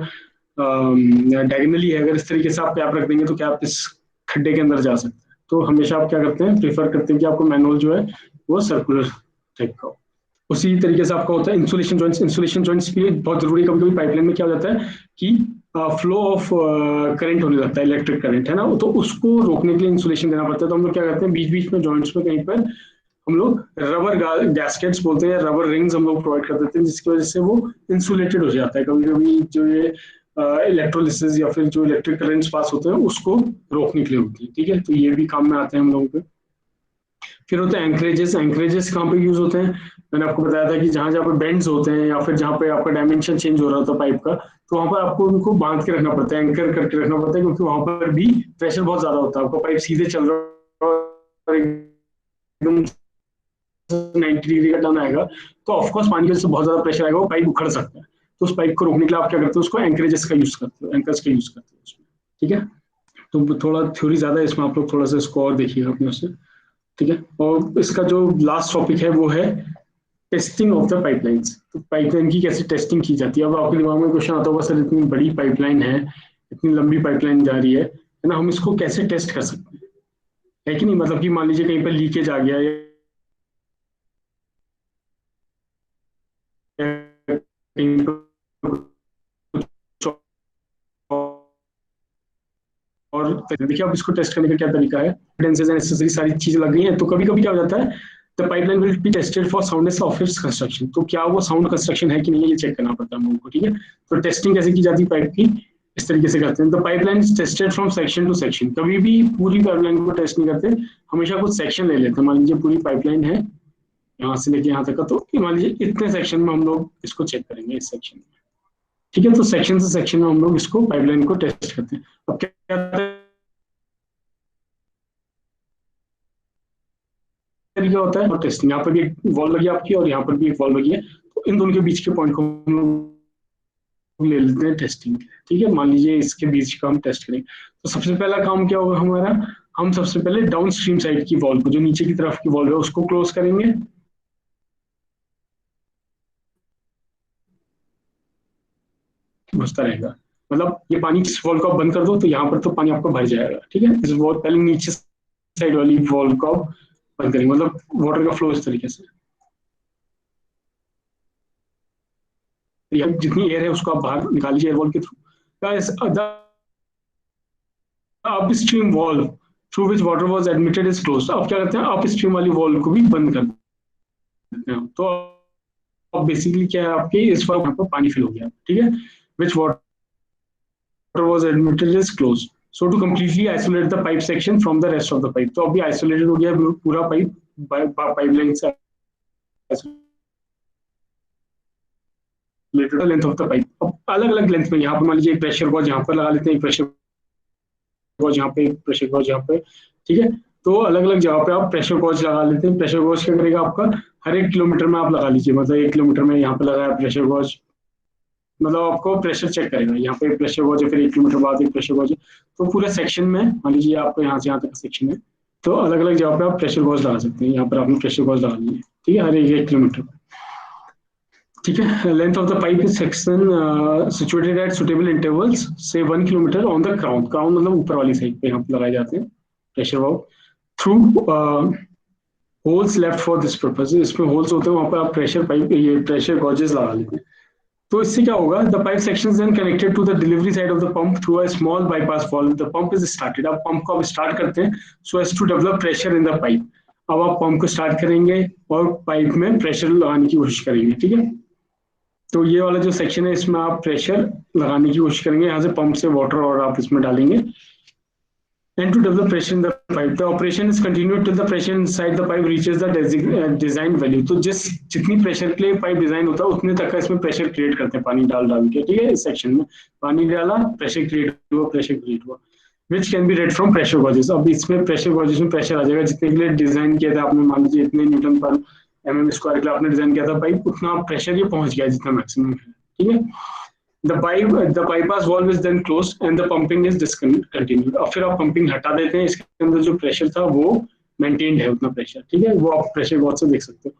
S1: डायगनली है, अगर इस तरीके से आप कैप रख देंगे तो कैप इस खड्डे के अंदर जा सकता है। तो हमेशा आप क्या करते हैं? प्रेफर करते हैं कि आपको मैनुअल जो है वो सर्कुलर टाइप का हो। उसी तरीके से आपका होता है इंसुलेशन जॉइंट्स। इंसुलेशन जॉइंट्स भी बहुत जरूरी है। कभी कभी पाइपलाइन में क्या हो जाता है कि फ्लो ऑफ करंट होने लगता है, इलेक्ट्रिक करंट, है ना, तो उसको रोकने के लिए इंसुलेशन देना पड़ता है। तो हम लोग क्या करते हैं? बीच बीच में जॉइंट्स में कहीं पर हम लोग रबर गैस्केट्स बोलते हैं, रबर रिंग्स हम लोग प्रोवाइड कर देते हैं, जिसकी वजह से वो इंसुलेटेड हो जाता है। कभी कभी जो ये इलेक्ट्रोलिसिस या फिर जो इलेक्ट्रिक करंट्स पास होते हैं उसको रोकने के लिए होती है। ठीक है। तो ये भी काम में आते हैं हम लोगों के। फिर होते हैं एंकरेजेस। एंकरेजेस कहाँ पे यूज होते हैं? मैंने आपको बताया था कि जहां जहाँ पे बेंड्स होते हैं या फिर जहाँ पे आपका डायमेंशन चेंज हो रहा होता है पाइप का, तो वहां पर आपको उनको बांध के रखना पड़ता है, एंकर करके रखना पड़ता है, क्योंकि वहां पर भी प्रेशर बहुत ज्यादा होता है। आपका पाइप सीधे चल रहा है, एकदम 90 डिग्री का टर्न आएगा, तो ऑफकोर्स पानी की वजह से बहुत ज्यादा प्रेशर आएगा, वो पाइप उखड़ सकता है। तो उस पाइप को रोकने के लिए आप क्या करते हो? उसको एंकरेजेस का यूज करते हो, एंकर्स का यूज करते हो उसमें। ठीक है। तो थोड़ा थ्योरी ज्यादा है इसमें, आप लोग थोड़ा सा इसको और देखिएगा अपने से। ठीक है। और इसका जो लास्ट टॉपिक है वो है टेस्टिंग ऑफ द पाइपलाइंस। तो पाइपलाइन की कैसे टेस्टिंग की जाती है? अब आपके दिमाग में क्वेश्चन आता होगा, सर इतनी बड़ी पाइपलाइन है, इतनी लंबी पाइपलाइन जा रही है ना, हम इसको कैसे टेस्ट कर सकते हैं? है कि नहीं? मतलब कि मान लीजिए कहीं पर लीकेज आ गया या कहीं पर और देखिए अब इसको टेस्ट करने का क्या तरीका है, एविडेंसेस एंड नेसेसरी सारी चीजें लग गई हैं। तो कभी कभी क्या हो जाता है, the pipeline will be tested for soundness of its construction. तो क्या वो साउंड कंस्ट्रक्शन है कि नहीं, ये चेक करना पड़ता है हम लोगों को। ठीक है। तो टेस्टिंग कैसे की जाती है पाइप की? इस तरीके से करते हैं। The pipeline is tested from section two section. कभी भी पूरी पाइपलाइन को टेस्ट नहीं करते, हमेशा कुछ सेक्शन ले लेते हैं। मान लीजिए पूरी पाइपलाइन है यहाँ से लेके यहाँ तक का, तो मान लीजिए इतने सेक्शन में हम लोग इसको चेक करेंगे, इस सेक्शन में। ठीक है। तो सेक्शन से सेक्शन में हम लोग इसको पाइपलाइन को टेस्ट करते हैं। अब क्या तरीका होता है और टेस्टिंग? यहाँ पर भी एक वॉल लगी है आपकी और यहाँ पर भी एक वॉल लगी है, तो इन दोनों के बीच के पॉइंट को हम लोग ले लेते हैं टेस्टिंग। ठीक है, मान लीजिए इसके बीच का हम टेस्ट करें, तो सबसे पहला काम क्या होगा हमारा, हम सबसे पहले डाउन स्ट्रीम साइड की वॉल्व को, जो नीचे की तरफ की वॉल्व है, उसको क्लोज करेंगे। घुसता रहेगा, मतलब ये पानी इस वॉल्व को आप बंद कर दो तो यहाँ पर तो पानी आपका भर जाएगा। ठीक है, इस वॉल्व पहले नीचे साइड वाली वॉल्व को आप बंद करेंगे, मतलब वाटर का फ्लो इस तरीके से, जितनी एयर है उसको आप बाहर निकाल लीजिए एयर वॉल्व के through. Up stream valve through which water was admitted is closed. अब क्या करते हैं, अप स्ट्रीम वाली वॉल्व को भी बंद कर देते हैं। तो अब बेसिकली क्या है, आपके इस बार वहां पर पानी फिल हो गया। ठीक है, which water was admitted is closed, so to completely isolate the pipe section from the rest of the pipe. तो अभी आइसोलेटेड हो गया पूरा पाइपलाइन से, लेंथ ऑफ द पाइप। अब अलग अलग लेंथ में, यहाँ पर मान लीजिए एक प्रेशर गॉज यहाँ पर लगा लेते हैं, एक प्रेशर गॉज यहाँ पे, एक प्रेशर गॉज यहाँ पे। ठीक है, तो अलग अलग जगह पे आप प्रेशर गॉज लगा लेते हैं। प्रेशर गॉज क्या करेगा आपका, हर 1 किलोमीटर में आप लगा लीजिए, मतलब 1 किलोमीटर में यहाँ पे लगाया प्रेशर गॉज, मतलब आपको प्रेशर चेक करेगा। यहाँ पे प्रेशर गॉज है, फिर 1 किलोमीटर बाद एक प्रेशर गॉज है, तो पूरे सेक्शन में मान लीजिए आपको यहाँ से यहाँ तक सेक्शन है, तो अलग अलग जगह पे आप प्रेशर गॉज लगा सकते हैं। यहाँ पर आपने प्रेशर गॉज लगा ली है। ठीक है, हर 1 किलोमीटर। ठीक है, length of the pipe is section situated at suitable intervals से 1 kilometre on the crown. Crown मतलब ऊपर वाली साइड पे यहाँ पे लगाए जाते हैं pressure valve. Through holes left for this purpose, इसमें होल्स होते हैं, वहां पर आप प्रेशर पाइप, ये प्रेशर गॉजेस लगा लेते हैं। तो इससे क्या होगा, the pipe section then connected to the delivery side of the pump through a small bypass valve. The pump is started, अब पंप को आप स्टार्ट करते हैं so as to develop pressure in the pipe. अब आप pump को start करेंगे और पाइप में प्रेशर लगाने की कोशिश करेंगे। ठीक है, तो ये वाला जो सेक्शन है इसमें आप प्रेशर लगाने की कोशिश करेंगे, यहाँ से पंप से वाटर और आप इसमें डालेंगे। And to develop pressure in the pipe, the operation is continued till the pressure inside the pipe reaches the designed value। तो जितनी प्रेशर के लिए पाइप डिजाइन होता है उतने तक का इसमें प्रेशर क्रिएट करते हैं, पानी डाल डाल के। ठीक है, इस सेक्शन में पानी डाला, प्रेशर क्रिएट हुआ, which can be read from pressure gauges. अब इसमें प्रेशर गॉजेस में प्रेशर आ जाएगा जितने के लिए डिजाइन किया था आपने, मान लीजिए इतने न्यूटन पर mm² के लिए आपने डिजाइन किया था पाइप, उतना प्रेशर ये पहुंच गया जितना मैक्सिमम है। ठीक है, the bypass valve is then closed and the pumping is discontinued। और फिर आप पंपिंग हटा देते हैं, इसके अंदर जो प्रेशर था वो मेंटेन्ड है उतना प्रेशर। ठीक है, वो आप प्रेशर गॉज से देख सकते हो।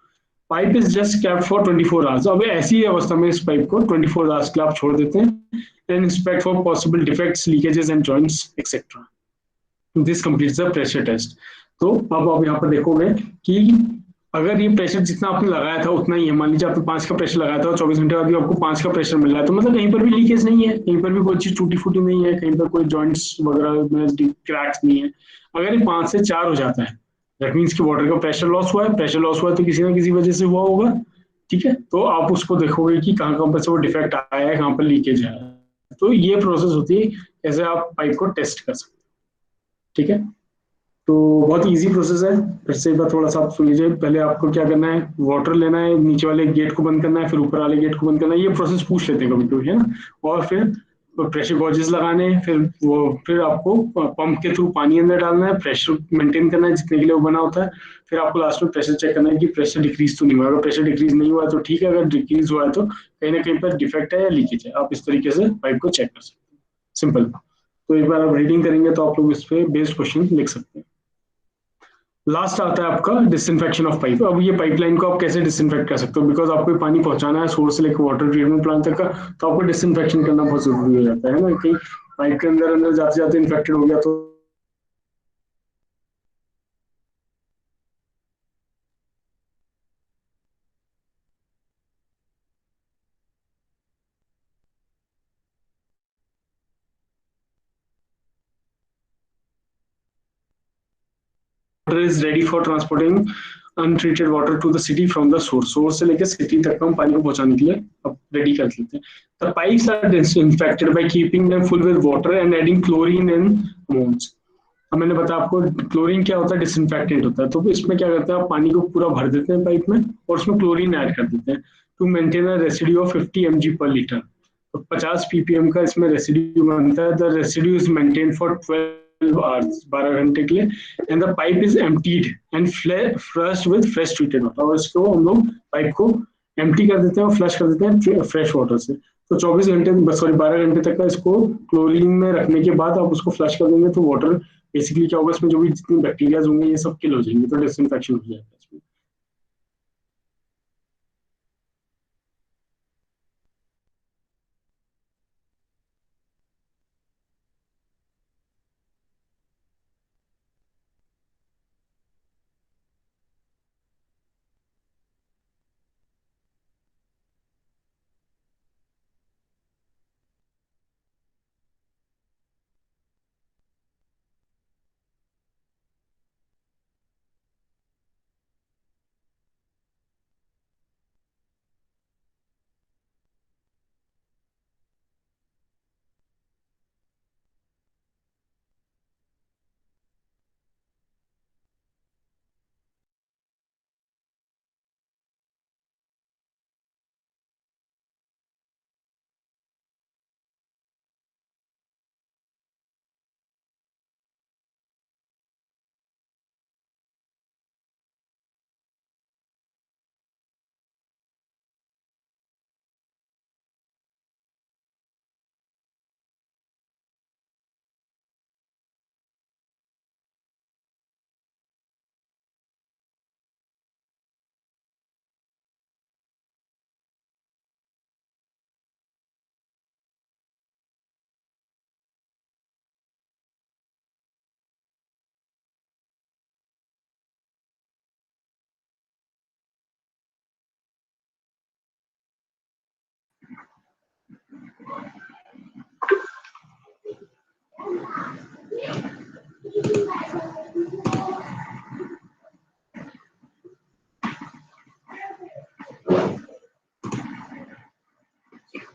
S1: Pipe is just kept for 24 hours. अब ऐसी अवस्था में इस पाइप को 24 आवर्स के लिए आप छोड़ देते हैं, and inspect for possible defects, leakages and joints etcetera. This completes the pressure test. तो अब आप यहाँ पर देखोगे कि अगर ये प्रेशर जितना आपने लगाया था उतना ही है, मान लीजिए आपने 5 का प्रेशर लगाया था और 24 घंटे बाद भी आपको 5 का प्रेशर मिल रहा है, तो मतलब कहीं पर भी लीकेज नहीं है, कहीं पर भी कोई चीज टूटी फूटी नहीं है, कहीं पर कोई जॉइंट्स वगैरह में क्रैक्स नहीं है। अगर ये 5 से 4 हो जाता है, दैट मीन्स कि वाटर का प्रेशर लॉस हुआ है। प्रेशर लॉस हुआ है तो किसी ना किसी वजह से हुआ होगा। ठीक है, तो आप उसको देखोगे कि कहाँ कहाँ पर से वो डिफेक्ट आया है, कहाँ पर लीकेज आया है। तो ये प्रोसेस होती है, ऐसे आप पाइप को टेस्ट कर सकते हैं। ठीक है, तो बहुत इजी प्रोसेस है। फिर से एक बार थोड़ा सा आप सुन लीजिए। पहले आपको क्या करना है, वाटर लेना है, नीचे वाले गेट को बंद करना है, फिर ऊपर वाले गेट को बंद करना है। ये प्रोसेस पूछ लेते हैं कभी कभी, है ना। और फिर प्रेशर गॉजेस लगाने हैं, फिर आपको पंप के थ्रू पानी अंदर डालना है, प्रेशर मेंटेन करना है जितने के लिए वो बना होता है। फिर आपको लास्ट में प्रेशर चेक करना है कि प्रेशर डिक्रीज तो नहीं हुआ। अगर प्रेशर डिक्रीज नहीं हुआ है तो ठीक है, अगर डिक्रीज हुआ है तो कहीं ना कहीं पर डिफेक्ट है या लीकेज है। आप इस तरीके से पाइप को चेक कर सकते हैं, सिंपल। तो एक बार आप रीडिंग करेंगे तो आप लोग इस पे बेस्ड क्वेश्चन लिख सकते हैं। लास्ट आता है आपका डिसइंफेक्शन ऑफ पाइप। अब ये पाइपलाइन को आप कैसे डिसइंफेक्ट कर सकते हो, बिकॉज आपको पानी पहुंचाना है सोर्स से लेकर वाटर ट्रीटमेंट प्लांट तक का, तो आपको डिसइंफेक्शन करना बहुत जरूरी हो जाता है ना। कहीं पाइप के अंदर जाते जाते इन्फेक्टेड हो गया तो is ready for transporting untreated water to the city from the source से लेकर सिटी तक हम पानी को पहुंचाने के लिए अब रेडी कर लेते हैं। The pipes are disinfected by keeping them full with water and adding chlorine in amounts। अब मैंने बताया आपको क्लोरीन क्या होता है, डिसइंफेक्टेंट होता है। तो इसमें क्या करते हैं, आप पानी को पूरा भर देते हैं पाइप में और उसमें क्लोरीन ऐड कर देते हैं to maintain a residue of 50 mg पर लीटर। तो 50 ppm का इसमें रेसिड्यू बनता है। The residue is maintain for 12 hours, 12 घंटे के लिए। And the pipe is emptied and flushed with fresh treated water. और इसको हम लोग पाइप को एम्प्टी कर देते हैं और फ्लश कर देते हैं फ्रेश वाटर से। तो 24 घंटे, सॉरी 12 घंटे तक का इसको क्लोरीन में रखने के बाद आप उसको फ्लश कर देंगे तो वाटर बेसिकली क्या होगा, इसमें जो भी जितनी बैक्टीरियाज होंगे ये सब किल हो जाएंगे, तो डिसइंफेक्शन हो जाएगा इसमें।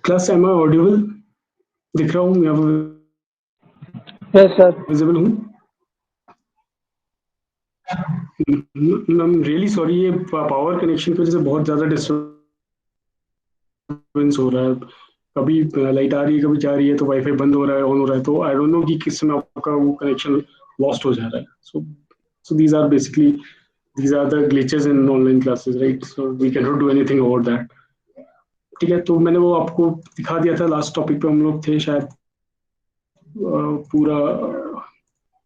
S1: क्लास एम आई ऑडिबल दिख रहा हूँ या
S3: यस सर।
S1: विजिबल हूँ? आई एम रियली सॉरी, ये पावर कनेक्शन की वजह से बहुत ज्यादा डिस्टर्बेंस हो रहा है। कभी लाइट आ रही है, कभी जा रही है, तो वाईफाई बंद हो रहा है, ऑन हो रहा है, तो आई डोंट नो कि किस समय आपका वो कनेक्शन लॉस्ट हो जा रहा है। So these are basically, these are the glitches in online classes, right? So we cannot do anything about that. ठीक है, तो मैंने वो आपको दिखा दिया था। लास्ट टॉपिक पे हम लोग थे शायद, पूरा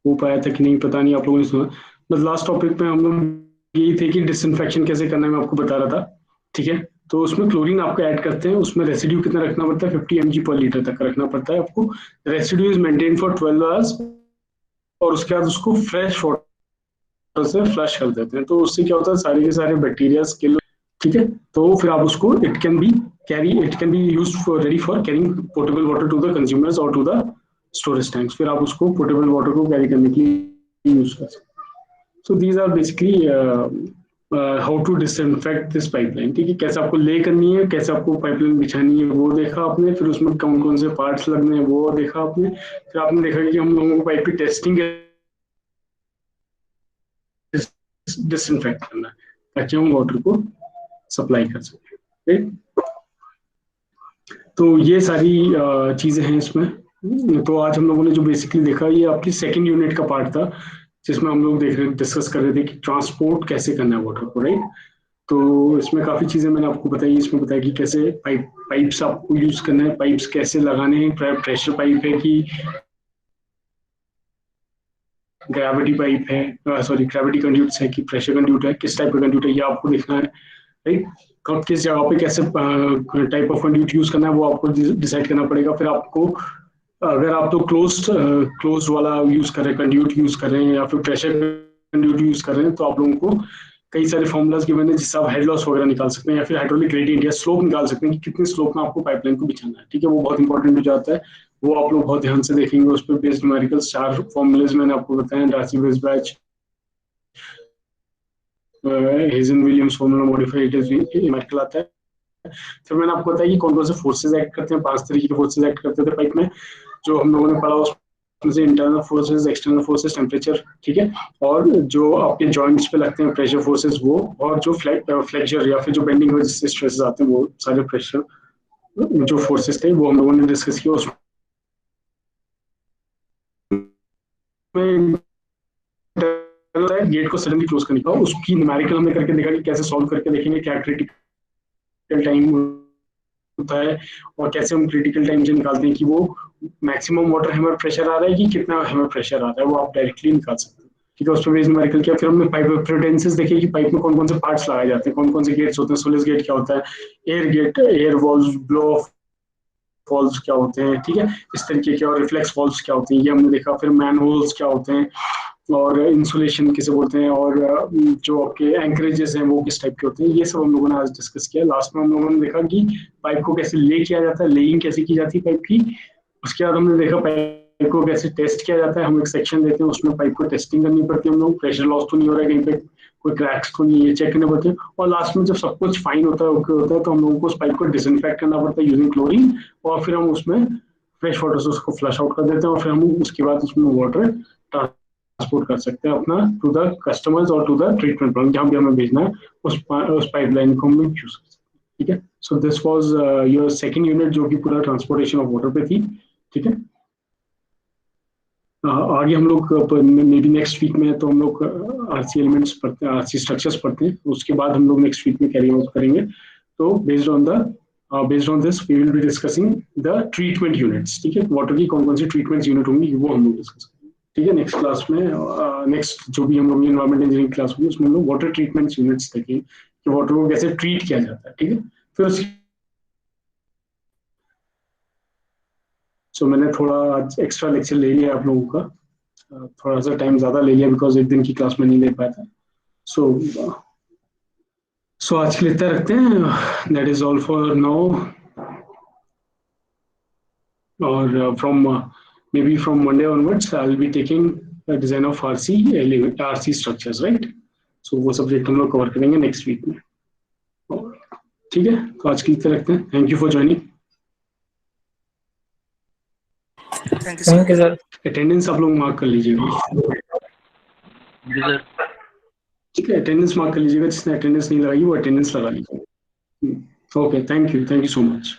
S1: हो पाया था कि नहीं पता नहीं, आप लोगों ने सुना। बस लास्ट टॉपिक पे हम लोग यही थे कि डिसइंफेक्शन कैसे करना है, मैं आपको बता रहा था। ठीक है, तो उसमें क्लोरीन आपको ऐड करते हैं, उसमें रेसिड्यू कितना रखना पड़ता है, 50 mg/लीटर तक रखना पड़ता है आपको। Residue is maintain for 12 hours, और उसके बाद उसको फ्रेश वाटर से फ्लश कर देते हैं। तो उससे क्या होता है, सारे के सारे बैक्टीरिया किल। ठीक है, तो फिर आप उसको, it can be use for ready for carrying portable water to the consumers और टू द स्टोरेज टैंक्स। फिर आप उसको पोर्टेबल वाटर को कैरी करने के लिए यूज कर सकते हैं। So these are basically how to disinfect this pipeline. ठीक है, कैसे आपको ले करनी है, कैसे आपको पाइपलाइन बिछानी है वो देखा आपने। फिर उसमें कौन कौन से पार्ट्स लगने हैं वो देखा आपने। फिर आपने देखा कि हम लोगों को पाइप की टेस्टिंग डिसइंफेक्ट करना है ताकि हम वाटर को सप्लाई कर सकें। राइट, तो ये सारी चीजें हैं इसमें। तो आज हम लोगों ने जो बेसिकली देखा, ये आपकी सेकंड यूनिट का पार्ट था, जिसमें हम लोग डिस्कस कर रहे थे कि ट्रांसपोर्ट कैसे करना है वाटर को। राइट, तो इसमें काफी चीजें मैंने आपको बताई। इसमें बताया कि कैसे पाइप्स आपको यूज करना है, पाइप्स कैसे लगाने हैं, प्रेशर पाइप है कि ग्रेविटी पाइप है, सॉरी ग्रेविटी कंड्यूट्स है कि प्रेशर कंड्यूट है, किस टाइप का कंड्यूट है ये आपको देखना है। राइट, कब किस जगह पे कैसे टाइप ऑफ कंड्यूट यूज करना है वो आपको डिसाइड करना पड़ेगा। फिर आपको, अगर आप तो क्लोज वाला यूज कर रहे हैं, कंड्यूट यूज कर रहे हैं, या फिर प्रेशर कंड्यूट यूज कर रहे हैं, तो आप लोगों को कई सारे फॉर्मुलाज गिवन है जिससे आप हेड लॉस वगैरह निकाल सकते हैं, या फिर हाइड्रोलिक ग्रेडियंट या स्लोप निकाल सकते हैं कि कितने स्लोप में आपको पाइपलाइन को बिछाना है। ठीक है, वो बहुत इंपॉर्टेंट हो जाता है, वो आप लोग बहुत ध्यान से देखेंगे। उस पर बेस्ड न्यूमेरिकल्स 4 फॉर्मुलेज मैंने आपको बताया, डार्सी-वेइसबाच, हेजन विलियम्स फॉर्मूला मॉडिफाइड न्यूमेरिकल आता है। फिर मैंने आपको बताया कि कौन कौन से फोर्सेज एक्ट करते हैं। 5 तरीके के फोर्सेज एक्ट करते थे पाइप में, जो हम लोगों ने पढ़ा। उसमें से internal forces, external forces, temperature. ठीक है, और जो आपके जॉइंट्स पे लगते हैं प्रेशर फोर्सेज वो, और जो फ्लेक्चर या फिर जो बेंडिंग वजह से स्ट्रेसेस आते हैं, वो सारे प्रेशर जो फोर्सेज थे वो हम लोगों ने डिस्कस किया। उसमें गेट को सडनली क्लोज करने का, उसकी न्यूमेरिकल हमने करके देखा कि कैसे सॉल्व करके देखेंगे, क्या क्रिटिकल टाइम होता है और कैसे हम क्रिटिकल टाइम से निकालते हैं कि वो मैक्सिमम वाटर हैमर प्रेशर आ रहा है कि कितना हैमर प्रेशर आ रहा है, वो आप डायरेक्टली निकाल सकते हैं। ठीक है, उस पर बेस्ड न्यूमेरिकल किया। फिर हमने पाइप प्रेफरेंसेस देखे कि पाइप में कौन कौन से पार्ट्स लगाए जाते हैं, कौन कौन से गेट्स होते हैं। सोलिस गेट क्या होता है, air gate, air valve, blow off valves क्या होते हैं, ठीक है, इस तरीके के। और रिफ्लेक्स वॉल्व्स क्या होते हैं, ये हमने देखा। फिर मैन होल्स क्या होते हैं, और इंसुलेशन किसे बोलते हैं, और जो आपके एंकरेजेस हैं वो किस टाइप के होते हैं, ये सब हम लोगों ने आज डिस्कस किया। लास्ट में हम लोगों ने देखा कि पाइप को कैसे ले किया जाता है, लेइंग कैसे की जाती है पाइप की। उसके बाद हमने देखा पाइप को कैसे टेस्ट किया जाता है। हम एक सेक्शन देते हैं, उसमें पाइप को टेस्टिंग करनी पड़ती है हम लोग, प्रेशर लॉस तो नहीं हो रहा है कहीं पे, कोई क्रैक्स तो नहीं है, चेक करने पड़ते हैं। और लास्ट में जब सब कुछ फाइन होता है, ओके होता है, तो हम लोगों को उस पाइप को डिसइंफेक्ट करना पड़ता है यूजिंग क्लोरीन, और फिर हम उसमें फ्रेश वाटर से उसको फ्लश आउट कर देते हैं, और फिर हम उसके बाद उसमें वाटर ट्रांसपोर्ट कर सकते हैं अपना टू द कस्टमर्स और टू द ट्रीटमेंट प्लांट, जहाँ भी हमें भेजना है उस पाइपलाइन को हम यूज कर सकते हैं। ठीक है, so this was your second unit, जो कि पूरा ट्रांसपोर्टेशन ऑफ वाटर पे थी। ठीक है, आगे हम लोग मे बी नेक्स्ट वीक में तो हम लोग आरसी एलिमेंट्स पढ़ते हैं, आरसी स्ट्रक्चर्स पढ़ते हैं, उसके बाद हम लोग नेक्स्ट वीक में कैरी आउट करेंगे। तो based on this we will be discussing the treatment units. ठीक है, वाटर की कौन कौन सी ट्रीटमेंट यूनिट होंगी वो हम लोग डिस्कस करेंगे। ठीक है, नेक्स्ट क्लास में नेक्स्ट जो भी हम लोग एनवायरमेंट इंजीनियरिंग क्लास होगी उसमें हम लोग वाटर ट्रीटमेंट यूनिट्स देखेंगे कि वाटर को कैसे ट्रीट किया जाता है। ठीक है, फिर मैंने थोड़ा एक्स्ट्रा लेक्चर ले लिया आप लोगों का, थोड़ा सा टाइम ज्यादा ले लिया बिकॉज एक दिन की क्लास में नहीं ले पाया था। सो आज के लिए इतना रखते हैं, that is all for now. और from may be from Monday onwards I will be taking design of RC structures, right. So वो सब्जेक्ट हम लोग कवर करेंगे नेक्स्ट वीक में। ठीक है, तो आज के लिए इतना रखते हैं। Thank you for joining.
S2: Thank you
S3: thank you
S2: sir.
S3: Sir.
S1: Attendance आप लोग मार्क कर लीजिएगा।
S4: जी सर।
S1: ठीक है, अटेंडेंस मार्क कर लीजिएगा, जिसने अटेंडेंस नहीं लगाई वो अटेंडेंस लगा लीजिएगा। Okay, thank you so much.